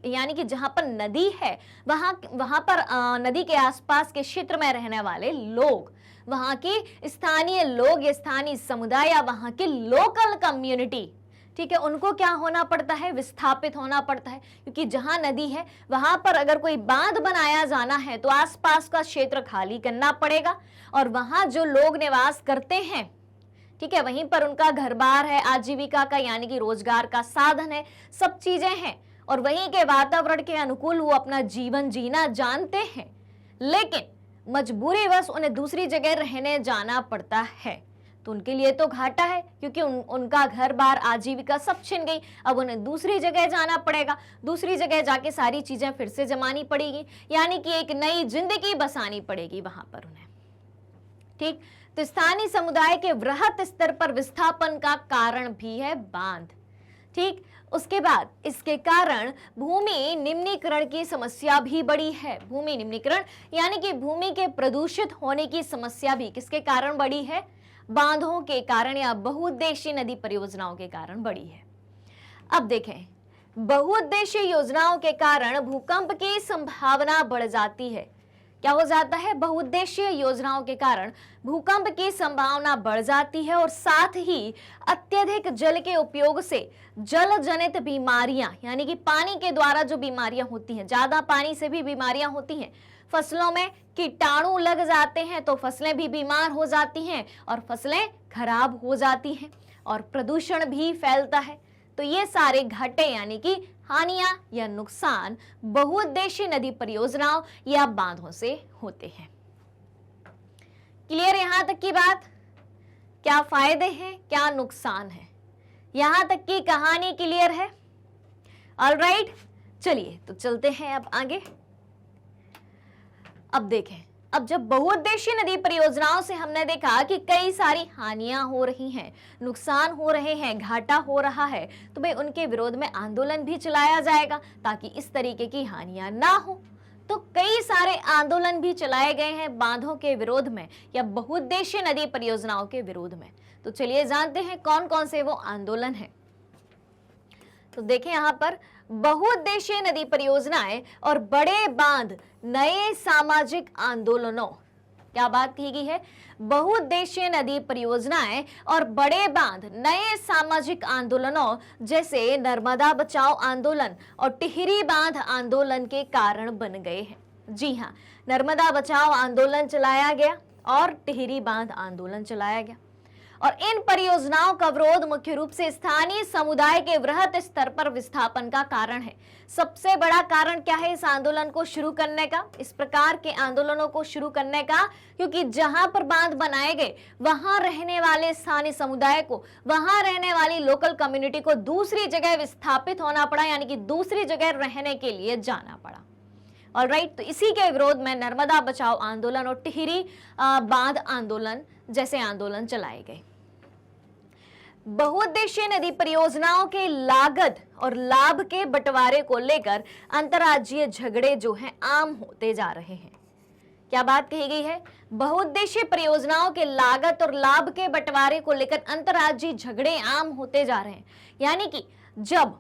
Speaker 1: यानी कि जहां पर नदी है वहां पर नदी के आसपास के क्षेत्र में रहने वाले लोग, वहां के स्थानीय लोग या स्थानीय समुदाय या वहां के लोकल कम्युनिटी, ठीक है, उनको क्या होना पड़ता है? विस्थापित होना पड़ता है। क्योंकि जहां नदी है वहां पर अगर कोई बांध बनाया जाना है तो आसपास का क्षेत्र खाली करना पड़ेगा और वहां जो लोग निवास करते हैं, ठीक है, वहीं पर उनका घर बार है, आजीविका का यानी कि रोजगार का साधन है, सब चीजें हैं और वहीं के वातावरण के अनुकूल वो अपना जीवन जीना जानते हैं, लेकिन मजबूरीवश उन्हें दूसरी जगह रहने जाना पड़ता है। तो उनके लिए तो घाटा है, क्योंकि उनका घर बार, आजीविका सब छिन गई। अब उन्हें दूसरी जगह जाना पड़ेगा, दूसरी जगह जाके सारी चीजें फिर से जमानी पड़ेगी, यानी कि एक नई जिंदगी बसानी पड़ेगी वहां पर उन्हें। ठीक, तो स्थानीय समुदाय के वृहत स्तर पर विस्थापन का कारण भी है बांध। ठीक, उसके बाद इसके कारण भूमि निम्नीकरण की समस्या भी बढ़ी है। भूमि निम्नीकरण यानी कि भूमि के प्रदूषित होने की समस्या भी किसके कारण बढ़ी है? बांधों के कारण या बहुउद्देशीय नदी परियोजनाओं के कारण बढ़ी है। अब देखें, बहुउद्देशीय योजनाओं के कारण भूकंप की संभावना बढ़ जाती है। क्या हो जाता है? बहुउद्देशीय योजनाओं के कारण भूकंप की संभावना बढ़ जाती है और साथ ही अत्यधिक जल के उपयोग से जल जनित बीमारियां यानी कि पानी के द्वारा जो बीमारियां होती हैं, ज्यादा पानी से भी बीमारियां होती हैं। फसलों में कीटाणु लग जाते हैं तो फसलें भी बीमार हो जाती हैं और फसलें खराब हो जाती हैं और प्रदूषण भी फैलता है। तो ये सारे घाटे यानी कि हानियां या नुकसान बहुउद्देशीय नदी परियोजनाओं या बांधों से होते हैं। क्लियर यहां तक की बात? क्या फायदे हैं, क्या नुकसान है, यहां तक की कहानी क्लियर है? ऑलराइट, चलिए तो चलते हैं अब आगे। अब देखें, अब जब बहुउद्देशीय नदी परियोजनाओं से हमने देखा कि कई सारी हानियां हो रही हैं, नुकसान हो रहे हैं, घाटा हो रहा है, तो भाई उनके विरोध में आंदोलन भी चलाया जाएगा ताकि इस तरीके की हानियां ना हो। तो कई सारे आंदोलन भी चलाए गए हैं बांधों के विरोध में या बहुउद्देशीय नदी परियोजनाओं के विरोध में। तो चलिए जानते हैं कौन कौन से वो आंदोलन हैं। तो देखें यहां पर बहुउद्देशीय नदी परियोजनाएं और बड़े बांध नए सामाजिक आंदोलनों, क्या बात की गई है? बहुउद्देशीय नदी परियोजनाएं और बड़े बांध नए सामाजिक आंदोलनों जैसे नर्मदा बचाओ आंदोलन और टिहरी बांध आंदोलन के कारण बन गए हैं। जी हाँ, नर्मदा बचाओ आंदोलन चलाया गया और टिहरी बांध आंदोलन चलाया गया और इन परियोजनाओं का विरोध मुख्य रूप से स्थानीय समुदाय के वृहत स्तर पर विस्थापन का कारण है। सबसे बड़ा कारण क्या है इस आंदोलन को शुरू करने का, इस प्रकार के आंदोलनों को शुरू करने का? क्योंकि जहां पर बांध बनाए गए वहां रहने वाले स्थानीय समुदाय को, वहां रहने वाली लोकल कम्युनिटी को दूसरी जगह विस्थापित होना पड़ा, यानी कि दूसरी जगह रहने के लिए जाना पड़ा। ऑलराइट, तो इसी के विरोध में नर्मदा बचाओ आंदोलन और टिहरी बांध आंदोलन जैसे आंदोलन चलाए गए। बहुउद्देशीय नदी परियोजनाओं के लागत और लाभ के बंटवारे को लेकर अंतर्राज्यीय झगड़े जो हैं आम होते जा रहे हैं। क्या बात कही गई है? बहुउद्देशीय परियोजनाओं के लागत और लाभ के बंटवारे को लेकर अंतर्राज्यीय झगड़े आम होते जा रहे हैं। यानी कि जब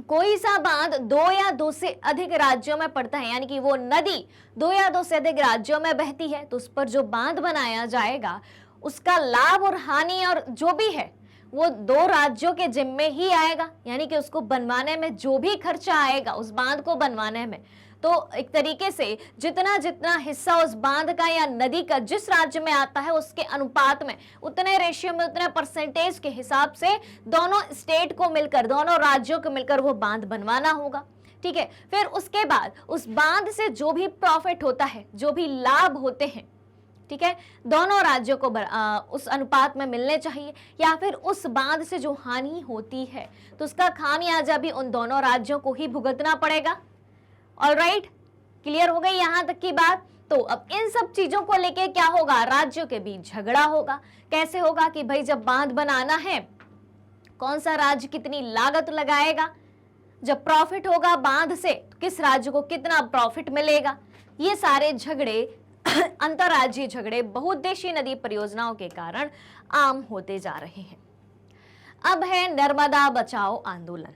Speaker 1: कोई सा बांध 2 या 2 से अधिक राज्यों में पड़ता है, यानी कि वो नदी 2 या 2 से अधिक राज्यों में बहती है, तो उस पर जो बांध बनाया जाएगा उसका लाभ और हानि और जो भी है वो 2 राज्यों के जिम्मे ही आएगा। यानी कि उसको बनवाने में जो भी खर्चा आएगा उस बांध को बनवाने में, तो एक तरीके से जितना जितना हिस्सा उस बांध का या नदी का जिस राज्य में आता है उसके अनुपात में, उतने रेशियो में, उतने परसेंटेज के हिसाब से दोनों स्टेट को मिलकर, दोनों राज्यों को मिलकर वो बांध बनवाना होगा। ठीक है, फिर उसके बाद उस बांध से जो भी प्रॉफिट होता है, जो भी लाभ होते हैं, ठीक है, दोनों राज्यों को उस अनुपात में मिलने चाहिए। या फिर उस बांध से जो हानि होती है तो उसका खामियाजा भी उन दोनों राज्यों को ही भुगतना पड़ेगा। ऑलराइट, क्लियर हो गई यहां तक की बात? तो अब इन सब चीजों को लेके क्या होगा? राज्यों के बीच झगड़ा होगा। कैसे होगा? कि भाई जब बांध बनाना है, कौन सा राज्य कितनी लागत लगाएगा, जब प्रॉफिट होगा बांध से तो किस राज्य को कितना प्रॉफिट मिलेगा। ये सारे झगड़े अंतर्राज्यीय झगड़े बहुउद्देशीय नदी परियोजनाओं के कारण आम होते जा रहे हैं। अब है नर्मदा बचाओ आंदोलन।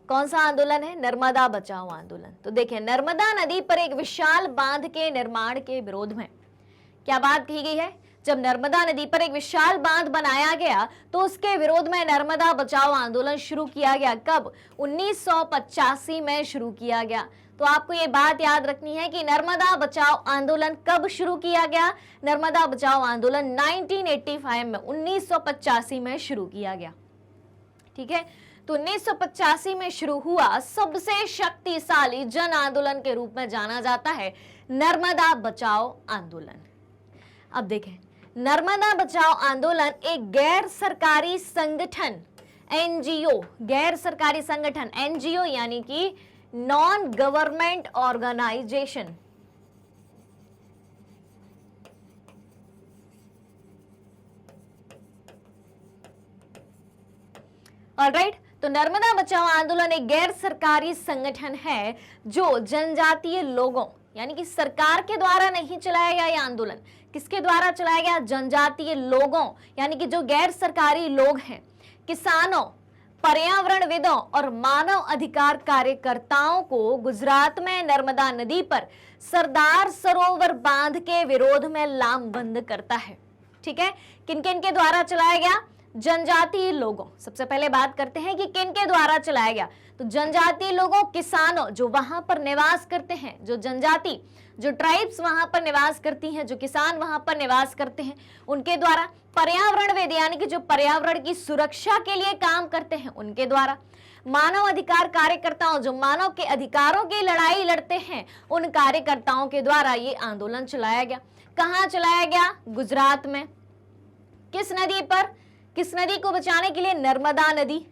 Speaker 1: कौन सा आंदोलन है? नर्मदा बचाओ आंदोलन। तो देखिए, नर्मदा नदी पर एक विशाल बांध के निर्माण के विरोध में क्या बात की गई है? जब नर्मदा नदी पर एक विशाल बांध बनाया गया तो उसके विरोध में नर्मदा बचाओ आंदोलन शुरू किया गया। कब? 1985 में शुरू किया गया। तो आपको ये बात याद रखनी है कि नर्मदा बचाओ आंदोलन कब शुरू किया गया? नर्मदा बचाओ आंदोलन 1985 में, 1985 में शुरू किया गया। ठीक है, तो 1985 में शुरू हुआ, सबसे शक्तिशाली जन आंदोलन के रूप में जाना जाता है नर्मदा बचाओ आंदोलन। अब देखें, नर्मदा बचाओ आंदोलन एक गैर सरकारी संगठन, एनजीओ, गैर सरकारी संगठन, एनजीओ यानी कि नॉन गवर्नमेंट ऑर्गेनाइजेशन, ऑलराइट, तो नर्मदा बचाओ आंदोलन एक गैर सरकारी संगठन है जो जनजातीय लोगों यानी कि सरकार के द्वारा नहीं चलाया गया ये आंदोलन। किसके द्वारा चलाया गया? जनजातीय लोगों यानी कि जो गैर सरकारी लोग हैं, किसानों, पर्यावरणविदों और मानव अधिकार कार्यकर्ताओं को गुजरात में नर्मदा नदी पर सरदार सरोवर बांध के विरोध में लामबंद करता है। ठीक है, किन किन के द्वारा चलाया गया? जनजातीय लोगों। सबसे पहले बात करते हैं कि किन के द्वारा चलाया गया। तो जनजातीय लोगों, किसानों जो वहां पर निवास करते हैं, जो जनजाति, जो ट्राइब्स वहां पर निवास करती हैं, जो किसान वहां पर निवास करते हैं, उनके द्वारा। पर्यावरणविद यानी कि जो पर्यावरण की सुरक्षा के लिए काम करते हैं, उनके द्वारा। मानव अधिकार कार्यकर्ताओं जो मानव के अधिकारों की लड़ाई लड़ते हैं, उन कार्यकर्ताओं के द्वारा ये आंदोलन चलाया गया। कहां चलाया गया? गुजरात में। किस नदी पर? किस नदी को बचाने के लिए? नर्मदा नदी।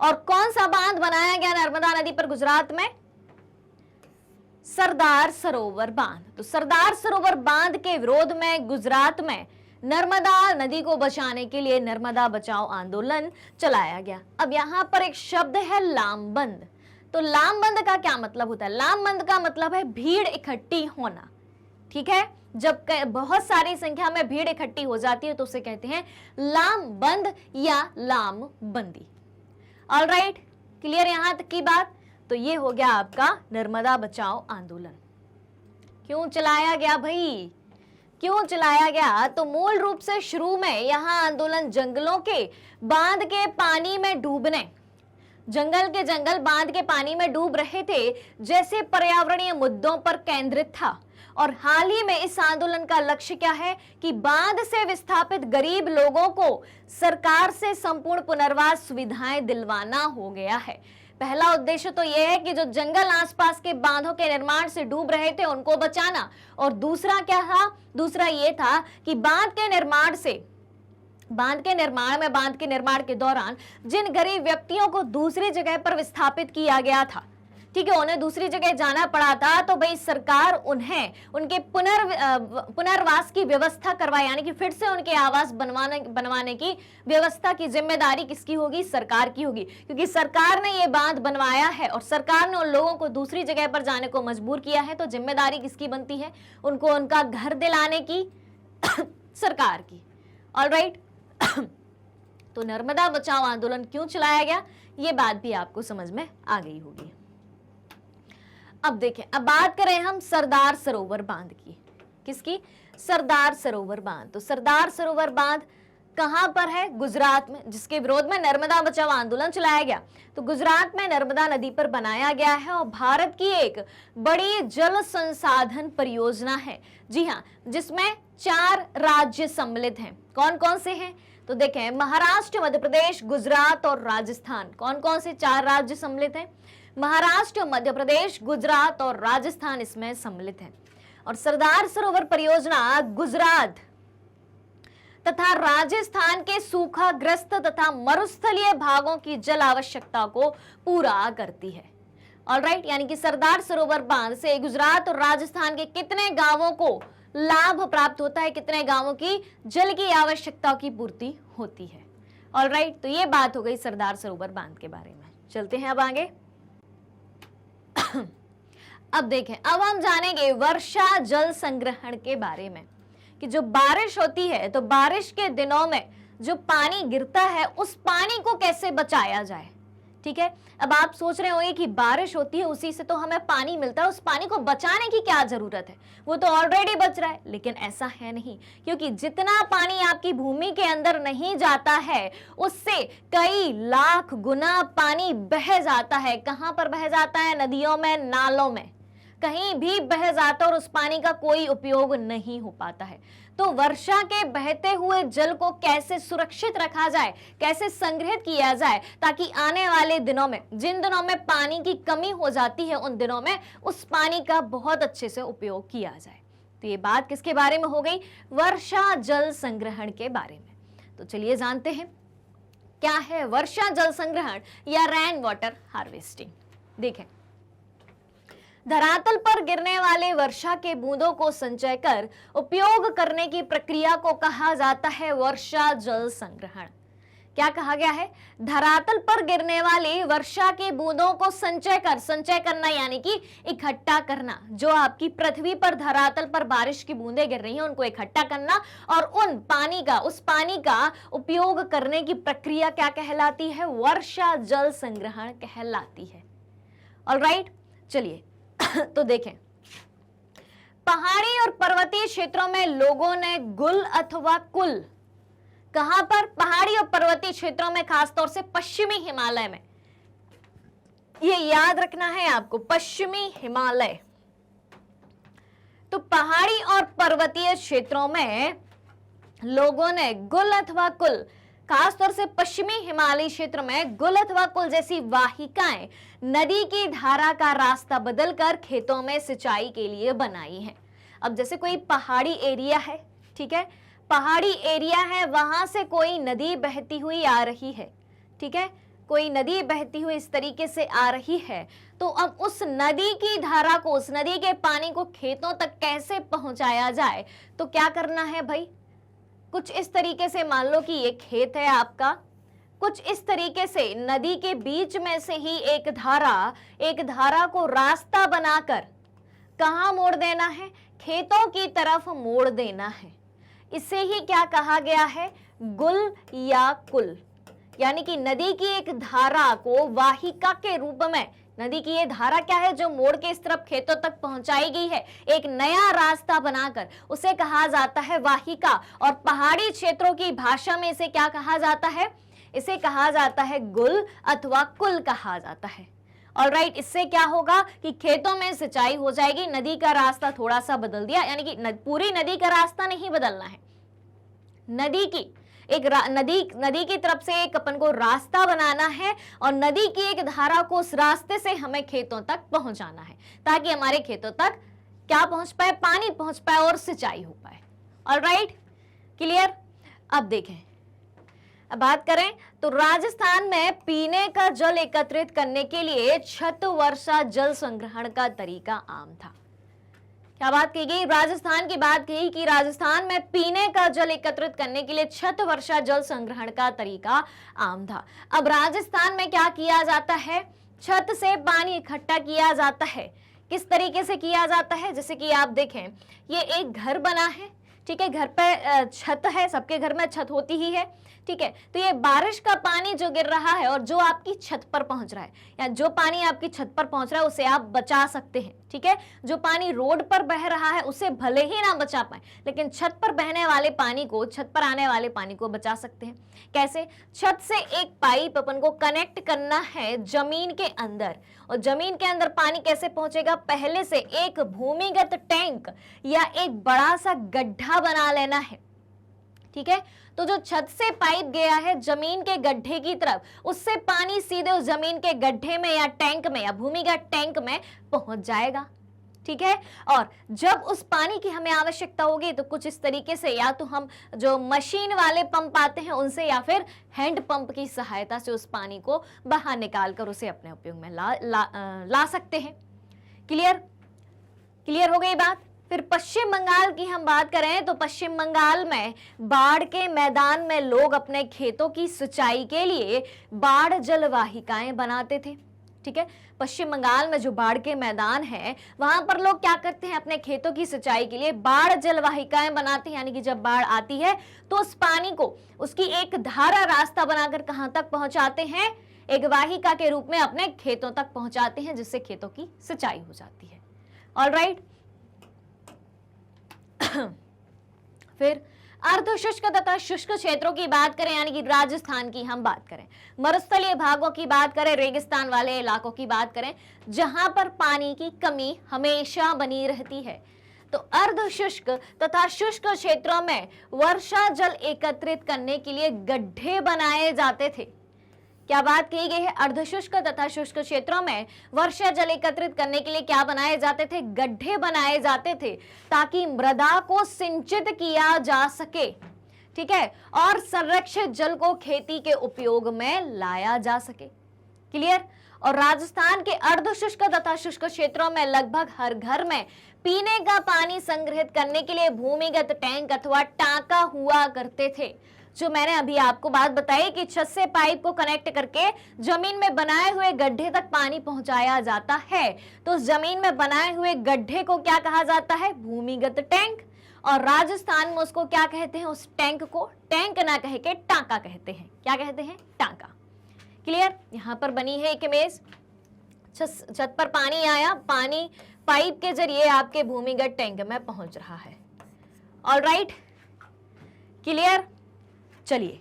Speaker 1: और कौन सा बांध बनाया गया नर्मदा नदी पर गुजरात में? सरदार सरोवर बांध। तो सरदार सरोवर बांध के विरोध में गुजरात में नर्मदा नदी को बचाने के लिए नर्मदा बचाओ आंदोलन चलाया गया। अब यहां पर एक शब्द है लामबंद। तो लामबंद का क्या मतलब होता है? लामबंद का मतलब है भीड़ इकट्ठी होना। ठीक है, जब बहुत सारी संख्या में भीड़ इकट्ठी हो जाती है तो उसे कहते हैं लामबंद या लामबंदी। ऑलराइट, क्लियर यहां तक की बात? तो ये हो गया आपका नर्मदा बचाओ आंदोलन। क्यों चलाया गया भाई? क्यों चलाया गया? तो मूल रूप से शुरू में यहां आंदोलन जंगलों के बांध के पानी में डूबने, जंगल के जंगल बांध के पानी में डूब रहे थे जैसे पर्यावरणीय मुद्दों पर केंद्रित था। और हाल ही में इस आंदोलन का लक्ष्य क्या है कि बांध से विस्थापित गरीब लोगों को सरकार से संपूर्ण पुनर्वास सुविधाएं दिलवाना हो गया है। पहला उद्देश्य तो यह है कि जो जंगल आसपास के बांधों के निर्माण से डूब रहे थे उनको बचाना। और दूसरा क्या था? दूसरा ये था कि बांध के निर्माण के दौरान जिन गरीब व्यक्तियों को दूसरी जगह पर विस्थापित किया गया था, ठीक है, उन्हें दूसरी जगह जाना पड़ा था, तो भाई सरकार उन्हें उनके पुनर्वास की व्यवस्था करवाए, यानी कि फिर से उनके आवास बनवाने की व्यवस्था की जिम्मेदारी किसकी होगी? सरकार की होगी। क्योंकि सरकार ने ये बांध बनवाया है और सरकार ने उन लोगों को दूसरी जगह पर जाने को मजबूर किया है, तो जिम्मेदारी किसकी बनती है? उनको उनका घर दिलाने की सरकार की। ऑलराइट, तो नर्मदा बचाओ आंदोलन क्यों चलाया गया, ये बात भी आपको समझ में आ गई होगी। अब देखें, अब बात करें हम सरदार सरोवर बांध की। किसकी? सरदार सरोवर बांध। तो सरदार सरोवर बांध कहां पर है? गुजरात में, जिसके विरोध में नर्मदा बचाओ आंदोलन चलाया गया। तो गुजरात में नर्मदा नदी पर बनाया गया है और भारत की एक बड़ी जल संसाधन परियोजना है। जी हाँ, जिसमें 4 राज्य सम्मिलित हैं। कौन कौन से हैं? तो देखें, महाराष्ट्र, मध्य प्रदेश, गुजरात और राजस्थान। कौन कौन से 4 राज्य सम्मिलित हैं? महाराष्ट्र, मध्य प्रदेश, गुजरात और राजस्थान इसमें सम्मिलित हैं। और सरदार सरोवर परियोजना गुजरात तथा राजस्थान के सूखाग्रस्त तथा मरुस्थलीय भागों की जल आवश्यकता को पूरा करती है। ऑलराइट, यानी कि सरदार सरोवर बांध से गुजरात और राजस्थान के कितने गांवों को लाभ प्राप्त होता है, कितने गांवों की जल की आवश्यकता की पूर्ति होती है। ऑलराइट, तो ये बात हो गई सरदार सरोवर बांध के बारे में। चलते हैं अब आगे। अब देखें, अब हम जानेंगे वर्षा जल संग्रहण के बारे में कि जो बारिश होती है तो बारिश के दिनों में जो पानी गिरता है उस पानी को कैसे बचाया जाए। ठीक है, अब आप सोच रहे होंगे कि बारिश होती है उसी से तो हमें पानी मिलता है, उस पानी को बचाने की क्या जरूरत है, वो तो ऑलरेडी बच रहा है। लेकिन ऐसा है नहीं, क्योंकि जितना पानी आपकी भूमि के अंदर नहीं जाता है उससे कई लाख गुना पानी बह जाता है। कहां पर बह जाता है? नदियों में, नालों में, कहीं भी बह जाता है और उस पानी का कोई उपयोग नहीं हो पाता है। तो वर्षा के बहते हुए जल को कैसे सुरक्षित रखा जाए, कैसे संग्रहित किया जाए, ताकि आने वाले दिनों में, जिन दिनों में पानी की कमी हो जाती है, उन दिनों में उस पानी का बहुत अच्छे से उपयोग किया जाए। तो ये बात किसके बारे में हो गई? वर्षा जल संग्रहण के बारे में। तो चलिए जानते हैं क्या है वर्षा जल संग्रहण या रेन वाटर हार्वेस्टिंग। देखें, धरातल पर गिरने वाले वर्षा के बूंदों को संचय कर उपयोग करने की प्रक्रिया को कहा जाता है वर्षा जल संग्रहण। क्या कहा गया है? धरातल पर गिरने वाली वर्षा की बूंदों को संचय करना यानी कि इकट्ठा करना। जो आपकी पृथ्वी पर धरातल पर बारिश की बूंदें गिर रही हैं उनको इकट्ठा करना और उस पानी का उपयोग करने की प्रक्रिया क्या कहलाती है? वर्षा जल संग्रहण कहलाती है। ऑलराइट, चलिए तो देखें, पहाड़ी और पर्वतीय क्षेत्रों में लोगों ने गुल अथवा कुल, कहां पर? पहाड़ी और पर्वतीय क्षेत्रों में, खासतौर से पश्चिमी हिमालय में, ये याद रखना है आपको, पश्चिमी हिमालय। तो पहाड़ी और पर्वतीय क्षेत्रों में लोगों ने गुल अथवा कुल, खासतौर से पश्चिमी हिमालय क्षेत्र में गुल अथवा कुल जैसी वाहिकाएं नदी की धारा का रास्ता बदलकर खेतों में सिंचाई के लिए बनाई हैं। अब जैसे कोई पहाड़ी एरिया है, ठीक है, पहाड़ी एरिया है, वहां से कोई नदी बहती हुई आ रही है, ठीक है, कोई नदी बहती हुई इस तरीके से आ रही है, तो अब उस नदी की धारा को, उस नदी के पानी को खेतों तक कैसे पहुंचाया जाए? तो क्या करना है भाई? कुछ इस तरीके से, मान लो कि ये खेत है आपका, कुछ इस तरीके से नदी के बीच में से ही एक धारा को रास्ता बनाकर कहां मोड़ देना है? खेतों की तरफ मोड़ देना है। इसे ही क्या कहा गया है? गुल या कुल। यानी कि नदी की एक धारा को वाहिका के रूप में, नदी की ये धारा क्या है जो मोड़ के इस तरफ खेतों तक पहुंचाई गई है, एक नया रास्ता बनाकर, उसे कहा जाता है वाहिका। और पहाड़ी क्षेत्रों की भाषा में इसे क्या कहा जाता है? इसे कहा जाता है गुल अथवा कुल कहा जाता है। ऑलराइट, इससे क्या होगा कि खेतों में सिंचाई हो जाएगी। नदी का रास्ता थोड़ा सा बदल दिया, यानी कि पूरी नदी का रास्ता नहीं बदलना है, नदी की तरफ से एक अपन को रास्ता बनाना है और नदी की एक धारा को उस रास्ते से हमें खेतों तक पहुंचाना है, ताकि हमारे खेतों तक क्या पहुंच पाए? पानी पहुंच पाए और सिंचाई हो पाए। Alright, clear? अब देखें, अब बात करें तो राजस्थान में पीने का जल एकत्रित करने के लिए छत वर्षा जल संग्रहण का तरीका आम था। क्या बात की गई? राजस्थान की बात कही कि राजस्थान में पीने का जल एकत्रित करने के लिए छत वर्षा जल संग्रहण का तरीका आम था। अब राजस्थान में क्या किया जाता है? छत से पानी इकट्ठा किया जाता है। किस तरीके से किया जाता है? जैसे कि आप देखें, ये एक घर बना है, ठीक है, घर पे छत है, सबके घर में छत होती ही है, ठीक है, तो ये बारिश का पानी जो गिर रहा है और जो आपकी छत पर पहुंच रहा है, या जो पानी आपकी छत पर पहुंच रहा है उसे आप बचा सकते हैं, ठीक है। जो पानी रोड पर बह रहा है उसे भले ही ना बचा पाए, लेकिन छत पर बहने वाले पानी को, छत पर आने वाले पानी को बचा सकते हैं। कैसे? छत से एक पाइप अपन को कनेक्ट करना है जमीन के अंदर, और जमीन के अंदर पानी कैसे पहुंचेगा? पहले से एक भूमिगत टैंक या एक बड़ा सा गड्ढा बना लेना है, ठीक है। तो जो छत से पाइप गया है जमीन के गड्ढे की तरफ, उससे पानी सीधे उस जमीन के गड्ढे में या टैंक में या भूमिगत टैंक में पहुंच जाएगा, ठीक है। और जब उस पानी की हमें आवश्यकता होगी तो कुछ इस तरीके से, या तो हम जो मशीन वाले पंप आते हैं उनसे, या फिर हैंड पंप की सहायता से उस पानी को बाहर निकाल कर उसे अपने उपयोग में ला सकते हैं। क्लियर हो गई बात। फिर पश्चिम बंगाल की हम बात करें तो पश्चिम बंगाल में बाढ़ के मैदान में लोग अपने खेतों की सिंचाई के लिए बाढ़ जल वाहिकाएं बनाते थे, ठीक है। पश्चिम बंगाल में जो बाढ़ के मैदान है वहां पर लोग क्या करते हैं? अपने खेतों की सिंचाई के लिए बाढ़ जल वाहिकाएं बनाते हैं, यानी कि जब बाढ़ आती है तो उस पानी को, उसकी एक धारा रास्ता बनाकर कहां तक पहुंचाते हैं? एक वाहिका के रूप में अपने खेतों तक पहुंचाते हैं, जिससे खेतों की सिंचाई हो जाती है। ऑलराइट, फिर अर्धशुष्क तथा शुष्क क्षेत्रों की बात करें, यानी कि राजस्थान की हम बात करें, मरुस्थलीय भागों की बात करें, रेगिस्तान वाले इलाकों की बात करें, जहां पर पानी की कमी हमेशा बनी रहती है, तो अर्धशुष्क तथा शुष्क क्षेत्रों में वर्षा जल एकत्रित करने के लिए गड्ढे बनाए जाते थे। क्या बात की गई है? अर्धशुष्क तथा शुष्क क्षेत्रों में वर्षा जल एकत्रित करने के लिए क्या बनाए जाते थे? गड्ढे बनाए जाते थे, ताकि मृदा को सिंचित किया जा सके, ठीक है, और संरक्षित जल को खेती के उपयोग में लाया जा सके। क्लियर? और राजस्थान के अर्धशुष्क तथा शुष्क क्षेत्रों में लगभग हर घर में पीने का पानी संग्रहित करने के लिए भूमिगत टैंक अथवा टांका हुआ करते थे। जो मैंने अभी आपको बात बताई कि छत से पाइप को कनेक्ट करके जमीन में बनाए हुए गड्ढे तक पानी पहुंचाया जाता है। तो उस जमीन में बनाए हुए गड्ढे को क्या कहा जाता है? भूमिगत टैंक। और राजस्थान में उसको क्या कहते हैं? उस टैंक को टैंक ना कह के टांका कहते हैं। क्या कहते हैं? टांका। क्लियर? यहां पर बनी है एक इमेज, छत पर पानी आया, पानी पाइप के जरिए आपके भूमिगत टैंक में पहुंच रहा है। Alright, clear? चलिए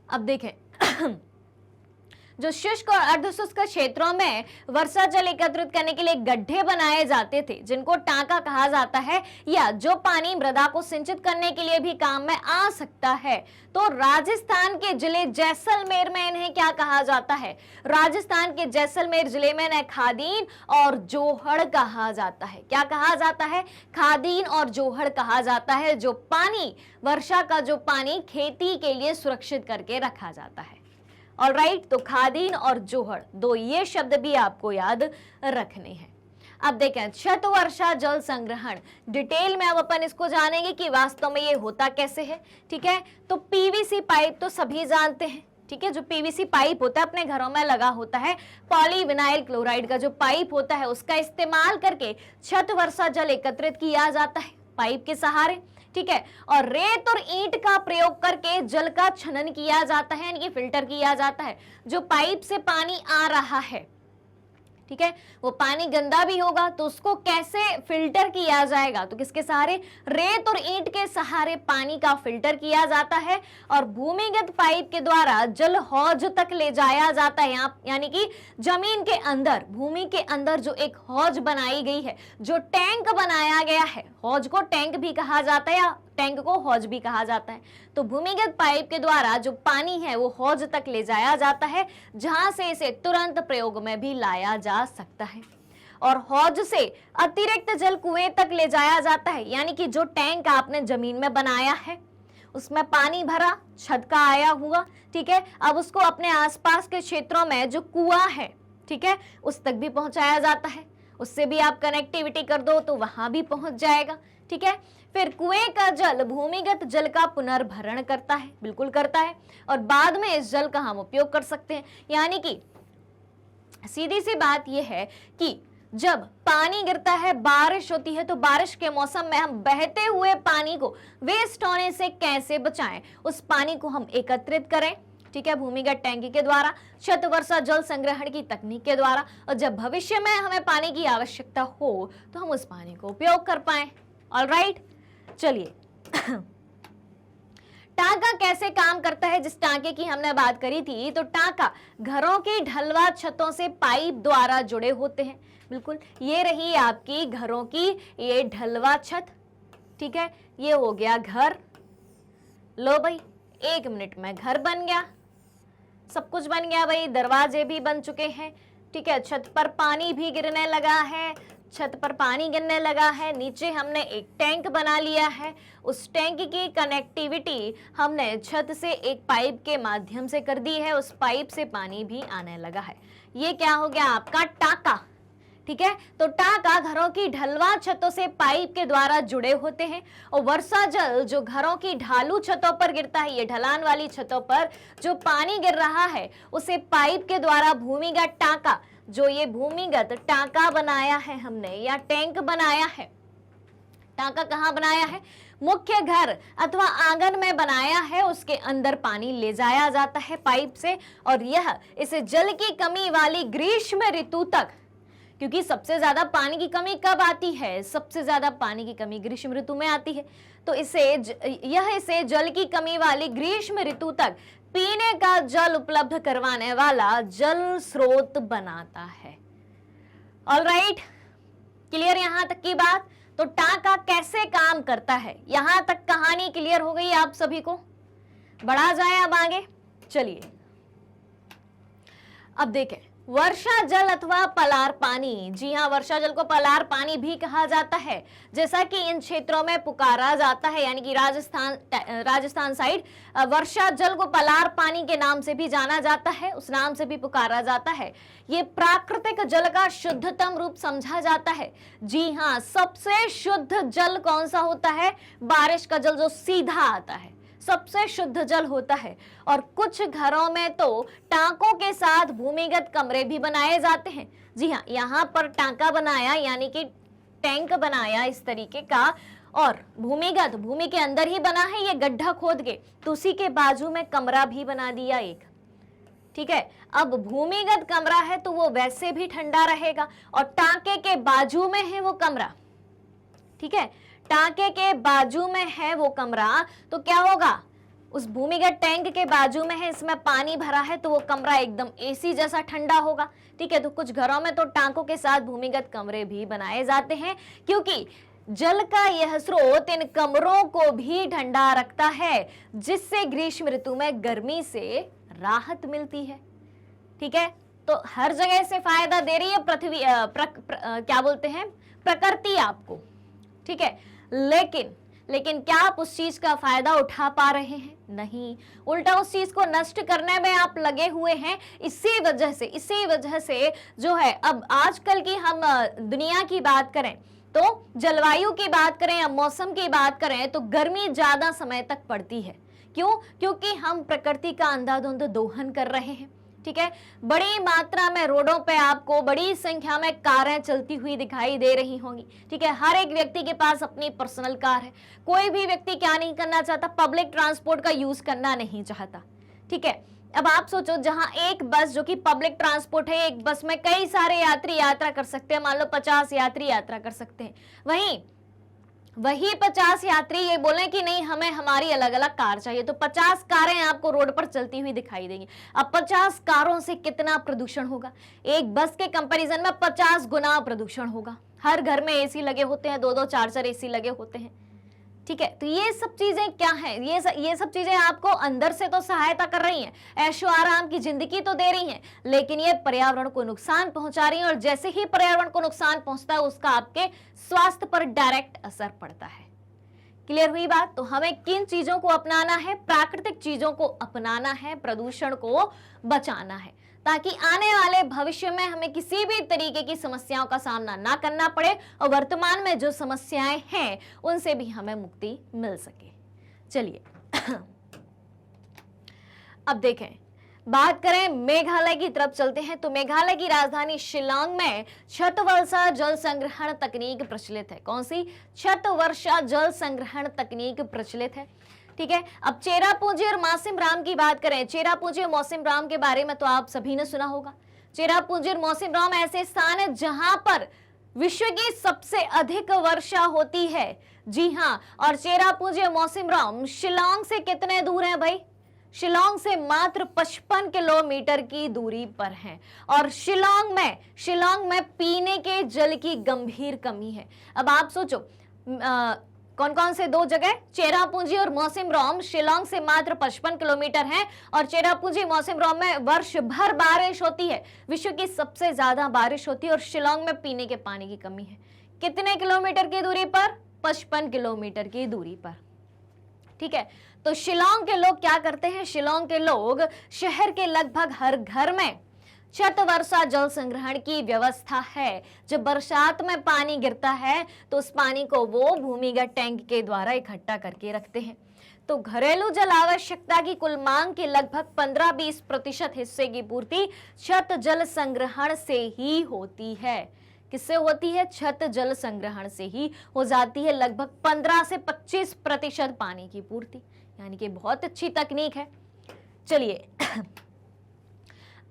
Speaker 1: अब देखें जो शुष्क और अर्धशुष्क क्षेत्रों में वर्षा जल एकत्रित करने के लिए गड्ढे बनाए जाते थे जिनको टांका कहा जाता है, या जो पानी मृदा को सिंचित करने के लिए भी काम में आ सकता है, तो राजस्थान के जिले जैसलमेर में इन्हें क्या कहा जाता है? राजस्थान के जैसलमेर जिले में इन्हें खादीन और जोहड़ कहा जाता है। क्या कहा जाता है? खादीन और जोहड़ कहा जाता है। जो पानी, वर्षा का जो पानी खेती के लिए सुरक्षित करके रखा जाता है। ऑलराइट, तो खादीन और जोहड़, दो ये शब्द भी आपको याद रखने हैं। अब देखें छत वर्षा जल संग्रहण, डिटेल में अब अपन इसको जानेंगे कि वास्तव में ये होता कैसे है। ठीक है, तो पीवीसी पाइप तो सभी जानते हैं। ठीक है, जो पीवीसी पाइप होता है अपने घरों में लगा होता है, पॉलीविनाइल क्लोराइड का जो पाइप होता है उसका इस्तेमाल करके छत वर्षा जल एकत्रित किया जाता है पाइप के सहारे। ठीक है, और रेत और ईंट का प्रयोग करके जल का छनन किया जाता है, यानी कि फिल्टर किया जाता है। जो पाइप से पानी आ रहा है, ठीक है, वो पानी गंदा भी होगा तो उसको कैसे फिल्टर किया जाएगा? तो किसके सहारे? रेत और ईंट के सहारे पानी का फिल्टर किया जाता है और भूमिगत पाइप के द्वारा जल हौज तक ले जाया जाता है। यानी कि जमीन के अंदर, भूमि के अंदर जो एक हौज बनाई गई है, जो टैंक बनाया गया है, हौज को टैंक भी कहा जाता है या टैंक को हौज भी कहा जाता है। तो भूमिगत पाइप के द्वारा जो पानी है वो हौज तक ले जाया जाता है, जहां से इसे तुरंत प्रयोग में भी लाया जा सकता है। और हौज से अतिरिक्त जल कुएं तक ले जाया जाता है, यानी कि जो टैंक आपने जमीन में बनाया है उसमें पानी भरा, छत का आया हुआ, ठीक है, अब उसको अपने आसपास के क्षेत्रों में जो कुआं है, ठीक है, उस तक भी पहुंचाया जाता है। उससे भी आप कनेक्टिविटी कर दो तो वहां भी पहुंच जाएगा। ठीक है, फिर कुएं का जल भूमिगत जल का पुनर्भरण करता है, बिल्कुल करता है, और बाद में इस जल का हम उपयोग कर सकते हैं। यानी कि सीधी सी बात यह है कि जब पानी गिरता है, बारिश होती है, तो बारिश के मौसम में हम बहते हुए पानी को वेस्ट होने से कैसे बचाएं, उस पानी को हम एकत्रित करें, ठीक है, भूमिगत टैंकी के द्वारा, छत वर्षा जल संग्रहण की तकनीक के द्वारा, और जब भविष्य में हमें पानी की आवश्यकता हो तो हम उस पानी को उपयोग कर पाए। ऑलराइट, चलिए टांका कैसे काम करता है, जिस टांके की हमने बात करी थी, तो टांका घरों की ढलवा छतों से पाइप द्वारा जुड़े होते हैं। बिल्कुल, ये रही आपकी घरों की ये ढलवा छत, ठीक है, ये हो गया घर। लो भाई, 1 मिनट में घर बन गया, सब कुछ बन गया भाई, दरवाजे भी बन चुके हैं, ठीक है, छत पर पानी भी गिरने लगा है, छत पर पानी गिरने लगा है, नीचे हमने एक टैंक बना लिया है, उस टैंक की कनेक्टिविटी हमने छत से एक पाइप के माध्यम से कर दी है, उस पाइप से पानी भी आने लगा है। ये क्या हो गया आपका टांका, ठीक है। तो टांका घरों की ढलवा छतों से पाइप के द्वारा जुड़े होते हैं, और वर्षा जल जो घरों की ढालू छतों पर गिरता है, ये ढलान वाली छतों पर जो पानी गिर रहा है उसे पाइप के द्वारा भूमिगत टांका, जो ये भूमिगत टांका बनाया है हमने या टैंक बनाया है, टांका कहाँ बनाया है, मुख्य घर अथवा आंगन में बनाया है, उसके अंदर पानी ले जाया जाता है पाइप से, और यह इसे जल की कमी वाली ग्रीष्म ऋतु तक, क्योंकि सबसे ज्यादा पानी की कमी कब आती है, सबसे ज्यादा पानी की कमी ग्रीष्म ऋतु में आती है, तो इसे जल की कमी वाली ग्रीष्म ऋतु तक पीने का जल उपलब्ध करवाने वाला जल स्रोत बनाता है। ऑलराइट, क्लियर यहां तक की बात। तो टांका कैसे काम करता है, यहां तक कहानी क्लियर हो गई आप सभी को। बढ़ा जाए अब आगे, चलिए अब देखें वर्षा जल अथवा पलार पानी, जी हाँ, वर्षा जल को पलार पानी भी कहा जाता है, जैसा कि इन क्षेत्रों में पुकारा जाता है, यानी कि राजस्थान साइड वर्षा जल को पलार पानी के नाम से भी जाना जाता है, उस नाम से भी पुकारा जाता है। ये प्राकृतिक जल का शुद्धतम रूप समझा जाता है। जी हाँ, सबसे शुद्ध जल कौन सा होता है? बारिश का जल जो सीधा आता है, सबसे शुद्ध जल होता है। और कुछ घरों में तो टांकों के साथ भूमिगत कमरे भी बनाए जाते हैं। जी हाँ, यहाँ पर टांका बनाया, यानी कि टैंक बनाया इस तरीके का, और भूमि के अंदर ही बना है, ये गड्ढा खोद के, तो उसी के बाजू में कमरा भी बना दिया एक। ठीक है, अब भूमिगत कमरा है तो वो वैसे भी ठंडा रहेगा, और टांके के बाजू में है वो कमरा। ठीक है, टांके के बाजू में है वो कमरा, तो क्या होगा? उस भूमिगत टैंक के बाजू में है, इसमें पानी भरा है, तो वो कमरा एकदम एसी जैसा ठंडा होगा। ठीक है, तो कुछ घरों में तो टांकों के साथ भूमिगत कमरे भी बनाए जाते हैं, क्योंकि जल का यह स्रोत इन कमरों को भी ठंडा रखता है, जिससे ग्रीष्म ऋतु में गर्मी से राहत मिलती है। ठीक है, तो हर जगह से फायदा दे रही है पृथ्वी क्या बोलते हैं, प्रकृति आपको। ठीक है, लेकिन क्या आप उस चीज का फायदा उठा पा रहे हैं? नहीं, उल्टा उस चीज को नष्ट करने में आप लगे हुए हैं। इसी वजह से जो है, अब आजकल की हम दुनिया की बात करें, तो जलवायु की बात करें या मौसम की बात करें, तो गर्मी ज्यादा समय तक पड़ती है। क्यों? क्योंकि हम प्रकृति का अंधाधुंध दोहन कर रहे हैं। ठीक है, बड़ी मात्रा में रोडों पे आपको बड़ी संख्या में कारें चलती हुई दिखाई दे रही होंगी। ठीक है, हर एक व्यक्ति के पास अपनी पर्सनल कार है। कोई भी व्यक्ति क्या नहीं करना चाहता? पब्लिक ट्रांसपोर्ट का यूज करना नहीं चाहता। ठीक है, अब आप सोचो, जहां एक बस जो कि पब्लिक ट्रांसपोर्ट है, एक बस में कई सारे यात्री यात्रा कर सकते हैं, मान लो 50 यात्री यात्रा कर सकते हैं, वही 50 यात्री ये बोले कि नहीं, हमें हमारी अलग अलग कार चाहिए, तो 50 कारें आपको रोड पर चलती हुई दिखाई देंगी। अब 50 कारों से कितना प्रदूषण होगा? एक बस के कंपैरिजन में 50 गुना प्रदूषण होगा। हर घर में एसी लगे होते हैं, 2-2 4-4 एसी लगे होते हैं। ठीक है, तो ये सब चीजें क्या है? ये सब चीजें आपको अंदर से तो सहायता कर रही हैं, ऐशो आराम की जिंदगी तो दे रही हैं, लेकिन ये पर्यावरण को नुकसान पहुंचा रही हैं, और जैसे ही पर्यावरण को नुकसान पहुंचता है, उसका आपके स्वास्थ्य पर डायरेक्ट असर पड़ता है। क्लियर हुई बात? तो हमें किन चीजों को अपनाना है? प्राकृतिक चीजों को अपनाना है, प्रदूषण को बचाना है, ताकि आने वाले भविष्य में हमें किसी भी तरीके की समस्याओं का सामना ना करना पड़े, और वर्तमान में जो समस्याएं हैं उनसे भी हमें मुक्ति मिल सके। चलिए अब देखें, बात करें मेघालय की तरफ चलते हैं। तो मेघालय की राजधानी शिलांग में छत वर्षा जल संग्रहण तकनीक प्रचलित है। कौन सी? छत वर्षा जल संग्रहण तकनीक प्रचलित है। ठीक है, अब चेरापूंजी और मौसिम राम की बात करें। चेरापूंजी और मौसिम राम के बारे में तो आप सभी ने सुना होगा। चेरापूंजी और मौसिम राम ऐसे स्थान है जहां पर विश्व की सबसे अधिक वर्षा होती है। जी हाँ, और चेरापूंजी और मौसिम राम शिलांग से कितने दूर है भाई? शिलांग से मात्र 55 किलोमीटर की दूरी पर हैं, और शिलांग में पीने के जल की गंभीर कमी है। अब आप सोचो, कौन कौन से दो जगह? चेरापूंजी और मौसिम राम शिलांग से मात्र 55 किलोमीटर है, और चेरापूंजी मौसिम राम में वर्ष भर बारिश होती है, विश्व की सबसे ज्यादा बारिश होती है, और शिलांग में पीने के पानी की कमी है। कितने किलोमीटर की दूरी पर? 55 किलोमीटर की दूरी पर। ठीक है, तो शिलांग के लोग क्या करते हैं? शिलांग के लोग शहर के लगभग हर घर में छत वर्षा जल संग्रहण की व्यवस्था है। जब बरसात में पानी गिरता है तो उस पानी को वो भूमिगत टैंक के द्वारा इकट्ठा करके रखते हैं। तो घरेलू जल आवश्यकता की कुल मांग के लगभग 15-20% हिस्से की पूर्ति छत जल संग्रहण से ही होती है। किससे होती है? छत जल संग्रहण से ही हो जाती है लगभग 15 से 25% पानी की पूर्ति, यानी कि बहुत अच्छी तकनीक है। चलिए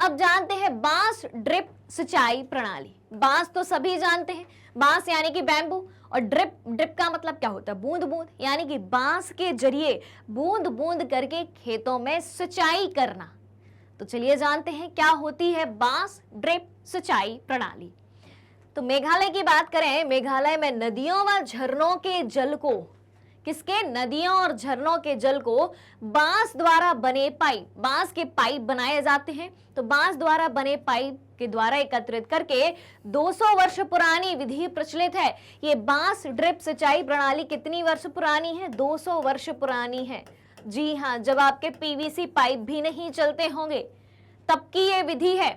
Speaker 1: अब जानते हैं बांस ड्रिप सिंचाई प्रणाली। बांस तो सभी जानते हैं, बांस यानी कि बैम्बू, और ड्रिप का मतलब क्या होता है? बूंद बूंद, यानी कि बांस के जरिए बूंद बूंद करके खेतों में सिंचाई करना। तो चलिए जानते हैं क्या होती है बांस ड्रिप सिंचाई प्रणाली। तो मेघालय की बात करें, मेघालय में नदियों व झरनों के जल को किसके? नदियों और झरनों के जल को बांस द्वारा बने पाइप, बांस के पाइप बनाए जाते हैं, तो बांस द्वारा बने पाइप के द्वारा एकत्रित करके 200 वर्ष पुरानी विधि प्रचलित है। ये बांस ड्रिप सिंचाई प्रणाली कितनी वर्ष पुरानी है? 200 वर्ष पुरानी है। जी हाँ, जब आपके पीवीसी पाइप भी नहीं चलते होंगे तब की ये विधि है।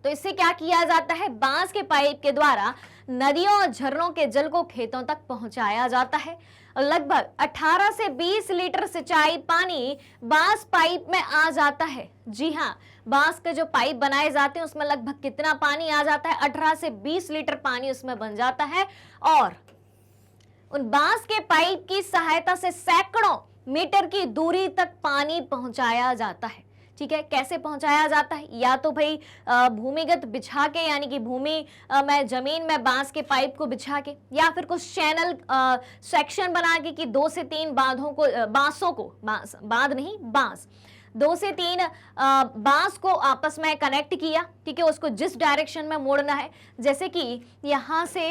Speaker 1: तो इससे क्या किया जाता है? बांस के पाइप के द्वारा नदियों और झरनों के जल को खेतों तक पहुंचाया जाता है। लगभग 18 से 20 लीटर सिंचाई पानी बांस पाइप में आ जाता है। जी हाँ, बांस के जो पाइप बनाए जाते हैं उसमें लगभग कितना पानी आ जाता है? 18 से 20 लीटर पानी उसमें बन जाता है और उन बांस के पाइप की सहायता से सैकड़ों मीटर की दूरी तक पानी पहुंचाया जाता है। ठीक है, कैसे पहुंचाया जाता है? या तो भाई भूमिगत बिछा के, यानी कि भूमि में जमीन में बांस के पाइप को बिछा के, या फिर कुछ चैनल सेक्शन बना के कि 2 से 3 बांधों को, बांसों को, बांध नहीं बांस, 2 से 3 बांस को आपस में कनेक्ट किया। ठीक है, उसको जिस डायरेक्शन में मोड़ना है, जैसे कि यहां से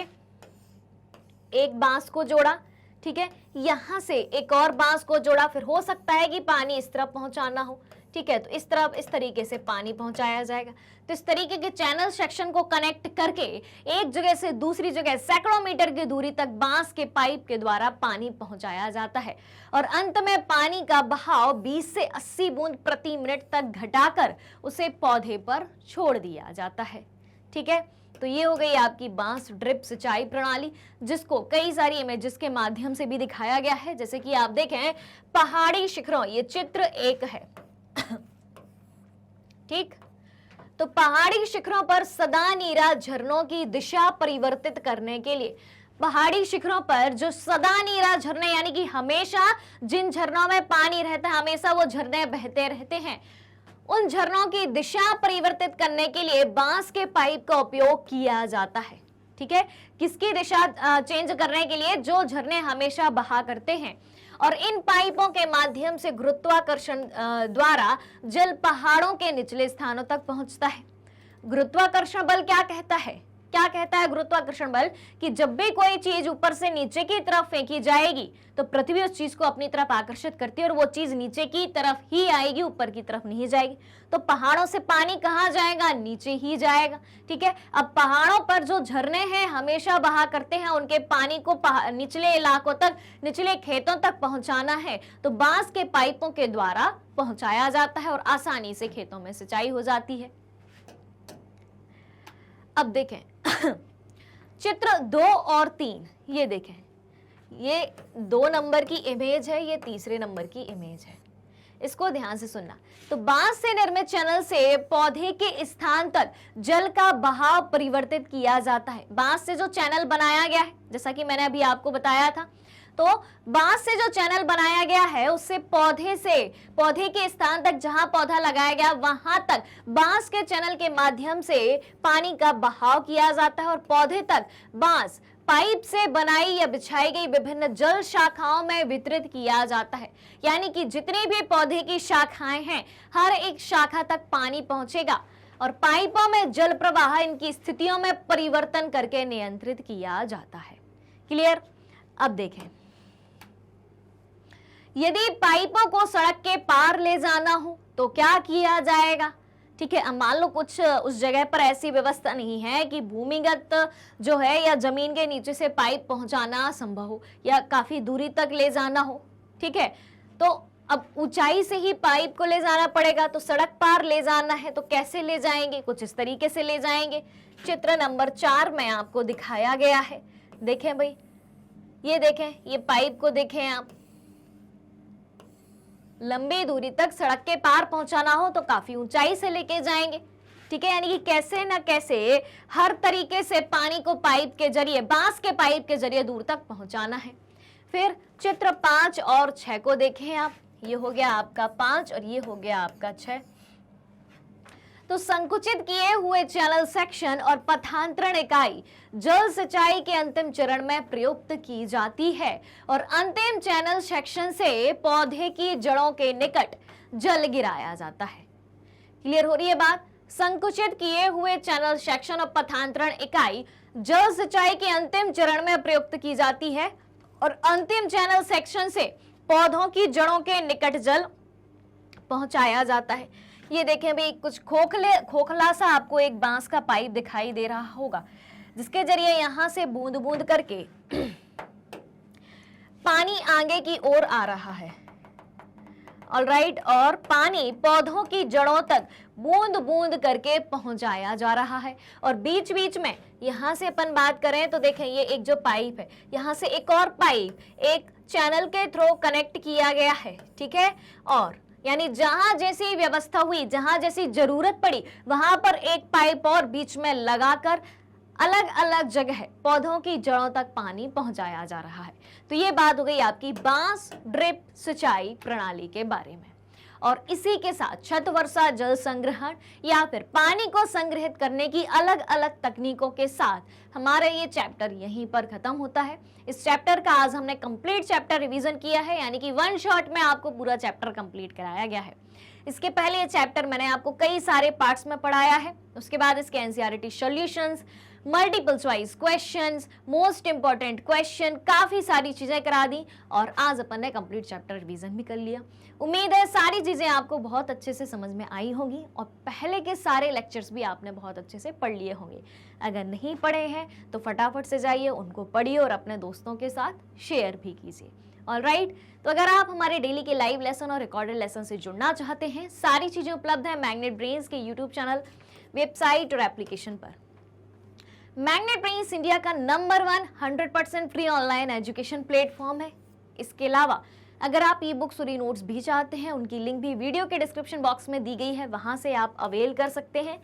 Speaker 1: एक बांस को जोड़ा, ठीक है, यहां से एक और बांस को जोड़ा, फिर हो सकता है कि पानी इस तरफ पहुंचाना हो। ठीक है, तो इस तरफ इस तरीके से पानी पहुंचाया जाएगा। तो इस तरीके के चैनल सेक्शन को कनेक्ट करके एक जगह से दूसरी जगह सैकड़ों मीटर की दूरी तक बांस के पाइप के द्वारा पानी पहुंचाया जाता है और अंत में पानी का बहाव 20 से 80 बूंद प्रति मिनट तक घटाकर उसे पौधे पर छोड़ दिया जाता है। ठीक है, तो ये हो गई आपकी बांस ड्रिप सिंचाई प्रणाली, जिसको कई सारी इमेजेस के माध्यम से भी दिखाया गया है। जैसे कि आप देखें पहाड़ी शिखरों, ये चित्र 1 है। ठीक, तो पहाड़ी शिखरों पर सदा नीरा झरनों की दिशा परिवर्तित करने के लिए, पहाड़ी शिखरों पर जो सदा नीरा झरने, यानी कि हमेशा जिन झरनों में पानी रहता है, हमेशा वो झरने बहते रहते हैं, उन झरनों की दिशा परिवर्तित करने के लिए बांस के पाइप का उपयोग किया जाता है। ठीक है, किसकी दिशा चेंज करने के लिए? जो झरने हमेशा बहा करते हैं। और इन पाइपों के माध्यम से गुरुत्वाकर्षण द्वारा जल पहाड़ों के निचले स्थानों तक पहुंचता है। गुरुत्वाकर्षण बल क्या कहता है? क्या कहता है गुरुत्वाकर्षण बल? कि जब भी कोई चीज ऊपर से नीचे की तरफ फेंकी जाएगी तो पृथ्वी उस चीज को अपनी तरफ आकर्षित करती है और वो चीज नीचे की तरफ ही आएगी, ऊपर की तरफ नहीं जाएगी। तो पहाड़ों से पानी कहाँ जाएगा? नीचे ही जाएगा। ठीक है, अब पहाड़ों पर जो झरने हैं हमेशा बहा करते हैं, उनके पानी को निचले इलाकों तक, निचले खेतों तक पहुंचाना है तो बांस के पाइपों के द्वारा पहुंचाया जाता है और आसानी से खेतों में सिंचाई हो जाती है। अब देखें चित्र 2 और 3, ये देखें, ये 2 नंबर की इमेज है, ये 3 नंबर की इमेज है। इसको ध्यान से सुनना। तो बांस से निर्मित चैनल से पौधे के स्थान तक जल का बहाव परिवर्तित किया जाता है। बांस से जो चैनल बनाया गया है, जैसा कि मैंने अभी आपको बताया था, तो बांस से जो चैनल बनाया गया है उससे पौधे के स्थान तक, जहां पौधा लगाया गया वहां तक बांस के चैनल के माध्यम से पानी का बहाव किया जाता है और पौधे तक बांस पाइप से बनाई या बिछाई गई विभिन्न जल शाखाओं में वितरित किया जाता है। यानी कि जितनी भी पौधे की शाखाएं हैं, हर एक शाखा तक पानी पहुंचेगा और पाइपों में जल प्रवाह इनकी स्थितियों में परिवर्तन करके नियंत्रित किया जाता है। क्लियर? अब देखें, यदि पाइपों को सड़क के पार ले जाना हो तो क्या किया जाएगा? ठीक है, अब मान लो कुछ उस जगह पर ऐसी व्यवस्था नहीं है कि भूमिगत जो है या जमीन के नीचे से पाइप पहुंचाना संभव हो या काफी दूरी तक ले जाना हो। ठीक है, तो अब ऊंचाई से ही पाइप को ले जाना पड़ेगा, तो सड़क पार ले जाना है तो कैसे ले जाएंगे? कुछ इस तरीके से ले जाएंगे। चित्र नंबर 4 में आपको दिखाया गया है। देखें भाई, ये देखें, ये पाइप को देखें आप, लंबी दूरी तक सड़क के पार पहुंचाना हो तो काफी ऊंचाई से लेके जाएंगे। ठीक है, यानी कि कैसे ना कैसे हर तरीके से पानी को पाइप के जरिए, बांस के पाइप के जरिए दूर तक पहुंचाना है। फिर चित्र 5 और 6 को देखें आप, ये हो गया आपका 5 और ये हो गया आपका 6। तो संकुचित किए हुए चैनल सेक्शन और पथांतरण इकाई जल सिंचाई के अंतिम चरण में प्रयुक्त की जाती है और अंतिम चैनल सेक्शन से पौधे की जड़ों के निकट जल गिराया जाता है। क्लियर हो रही है बात? संकुचित किए हुए चैनल सेक्शन और पथांतरण इकाई जल सिंचाई के अंतिम चरण में प्रयुक्त की जाती है और अंतिम चैनल सेक्शन से पौधों की जड़ों के निकट जल पहुंचाया जाता है। ये देखें भाई, कुछ खोखला सा आपको एक बांस का पाइप दिखाई दे रहा होगा, जिसके जरिए यहां से बूंद बूंद करके पानी आगे की ओर आ रहा है। ऑलराइट, और पानी पौधों की जड़ों तक बूंद बूंद करके पहुंचाया जा रहा है। और बीच बीच में यहां से अपन बात करें तो देखें, ये एक जो पाइप है, यहां से एक और पाइप एक चैनल के थ्रू कनेक्ट किया गया है, ठीक है। और यानी जहां जैसी व्यवस्था हुई, जहां जैसी जरूरत पड़ी, वहां पर एक पाइप और बीच में लगाकर अलग अलग जगह पौधों की जड़ों तक पानी पहुंचाया जा रहा है। तो ये बात हो गई आपकी बांस ड्रिप सिंचाई प्रणाली के बारे में। और इसी के साथ छत वर्षा जल संग्रहण या फिर पानी को संग्रहित करने की अलग अलग तकनीकों के साथ हमारा ये चैप्टर यहीं पर खत्म होता है। इस चैप्टर का आज हमने कंप्लीट चैप्टर रिवीजन किया है, यानी कि वन शॉट में आपको पूरा चैप्टर कंप्लीट कराया गया है। इसके पहले ये चैप्टर मैंने आपको कई सारे पार्ट्स में पढ़ाया है। उसके बाद इसके NCERT solutions, multiple choice questions, most important question, काफी सारी चीजें करा दी और आज अपन ने कंप्लीट चैप्टर रिवीजन भी कर लिया। उम्मीद है सारी चीजें आपको बहुत अच्छे से समझ में आई होंगी और पहले के सारे लेक्चर्स भी आपने बहुत अच्छे से पढ़ लिए होंगे। अगर नहीं पढ़े हैं तो फटाफट से जाइए, उनको पढ़िए और अपने दोस्तों के साथ शेयर भी कीजिए। ऑलराइट, तो अगर आप हमारे डेली के लाइव लेसन और रिकॉर्डेड लेसन से जुड़ना चाहते हैं, सारी चीजें उपलब्ध है मैग्नेट ब्रेन्स के यूट्यूब चैनल, वेबसाइट और एप्लीकेशन पर। मैग्नेट ब्रेन्स इंडिया का number 1 100% free online education platform है। इसके अलावा अगर आप ई बुक्स और ई नोट्स भी चाहते हैं, उनकी लिंक भी वीडियो के डिस्क्रिप्शन बॉक्स में दी गई है, वहां से आप अवेल कर सकते हैं।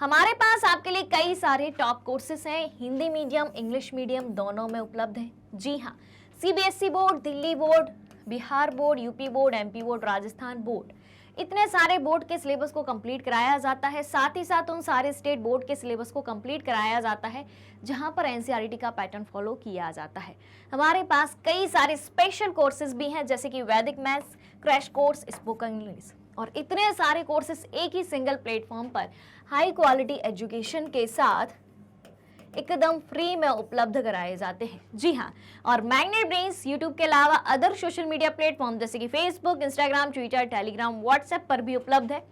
Speaker 1: हमारे पास आपके लिए कई सारे टॉप कोर्सेस हैं, हिंदी मीडियम इंग्लिश मीडियम दोनों में उपलब्ध हैं। जी हाँ, CBSE board, Delhi board, Bihar board, UP board, MP board, Rajasthan board, इतने सारे बोर्ड के सिलेबस को कंप्लीट कराया जाता है। साथ ही साथ उन सारे स्टेट बोर्ड के सिलेबस को कंप्लीट कराया जाता है जहां पर एनसीईआरटी का पैटर्न फॉलो किया जाता है। हमारे पास कई सारे स्पेशल कोर्सेज भी हैं, जैसे कि वैदिक maths crash course, spoken English, और इतने सारे कोर्सेज एक ही सिंगल प्लेटफॉर्म पर हाई क्वालिटी एजुकेशन के साथ एकदम फ्री में उपलब्ध कराए जाते हैं। जी हाँ, और मैग्नेट ब्रेन्स यूट्यूब के अलावा अदर सोशल मीडिया प्लेटफॉर्म जैसे कि Facebook, Instagram, Twitter, Telegram, WhatsApp पर भी उपलब्ध है।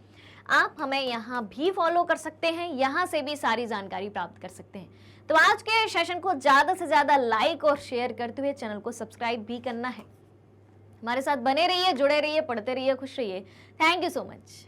Speaker 1: आप हमें यहाँ भी फॉलो कर सकते हैं, यहाँ से भी सारी जानकारी प्राप्त कर सकते हैं। तो आज के सेशन को ज़्यादा से ज़्यादा लाइक और शेयर करते हुए चैनल को सब्सक्राइब भी करना है। हमारे साथ बने रहिए, जुड़े रहिए, पढ़ते रहिए, खुश रहिए। Thank you so much.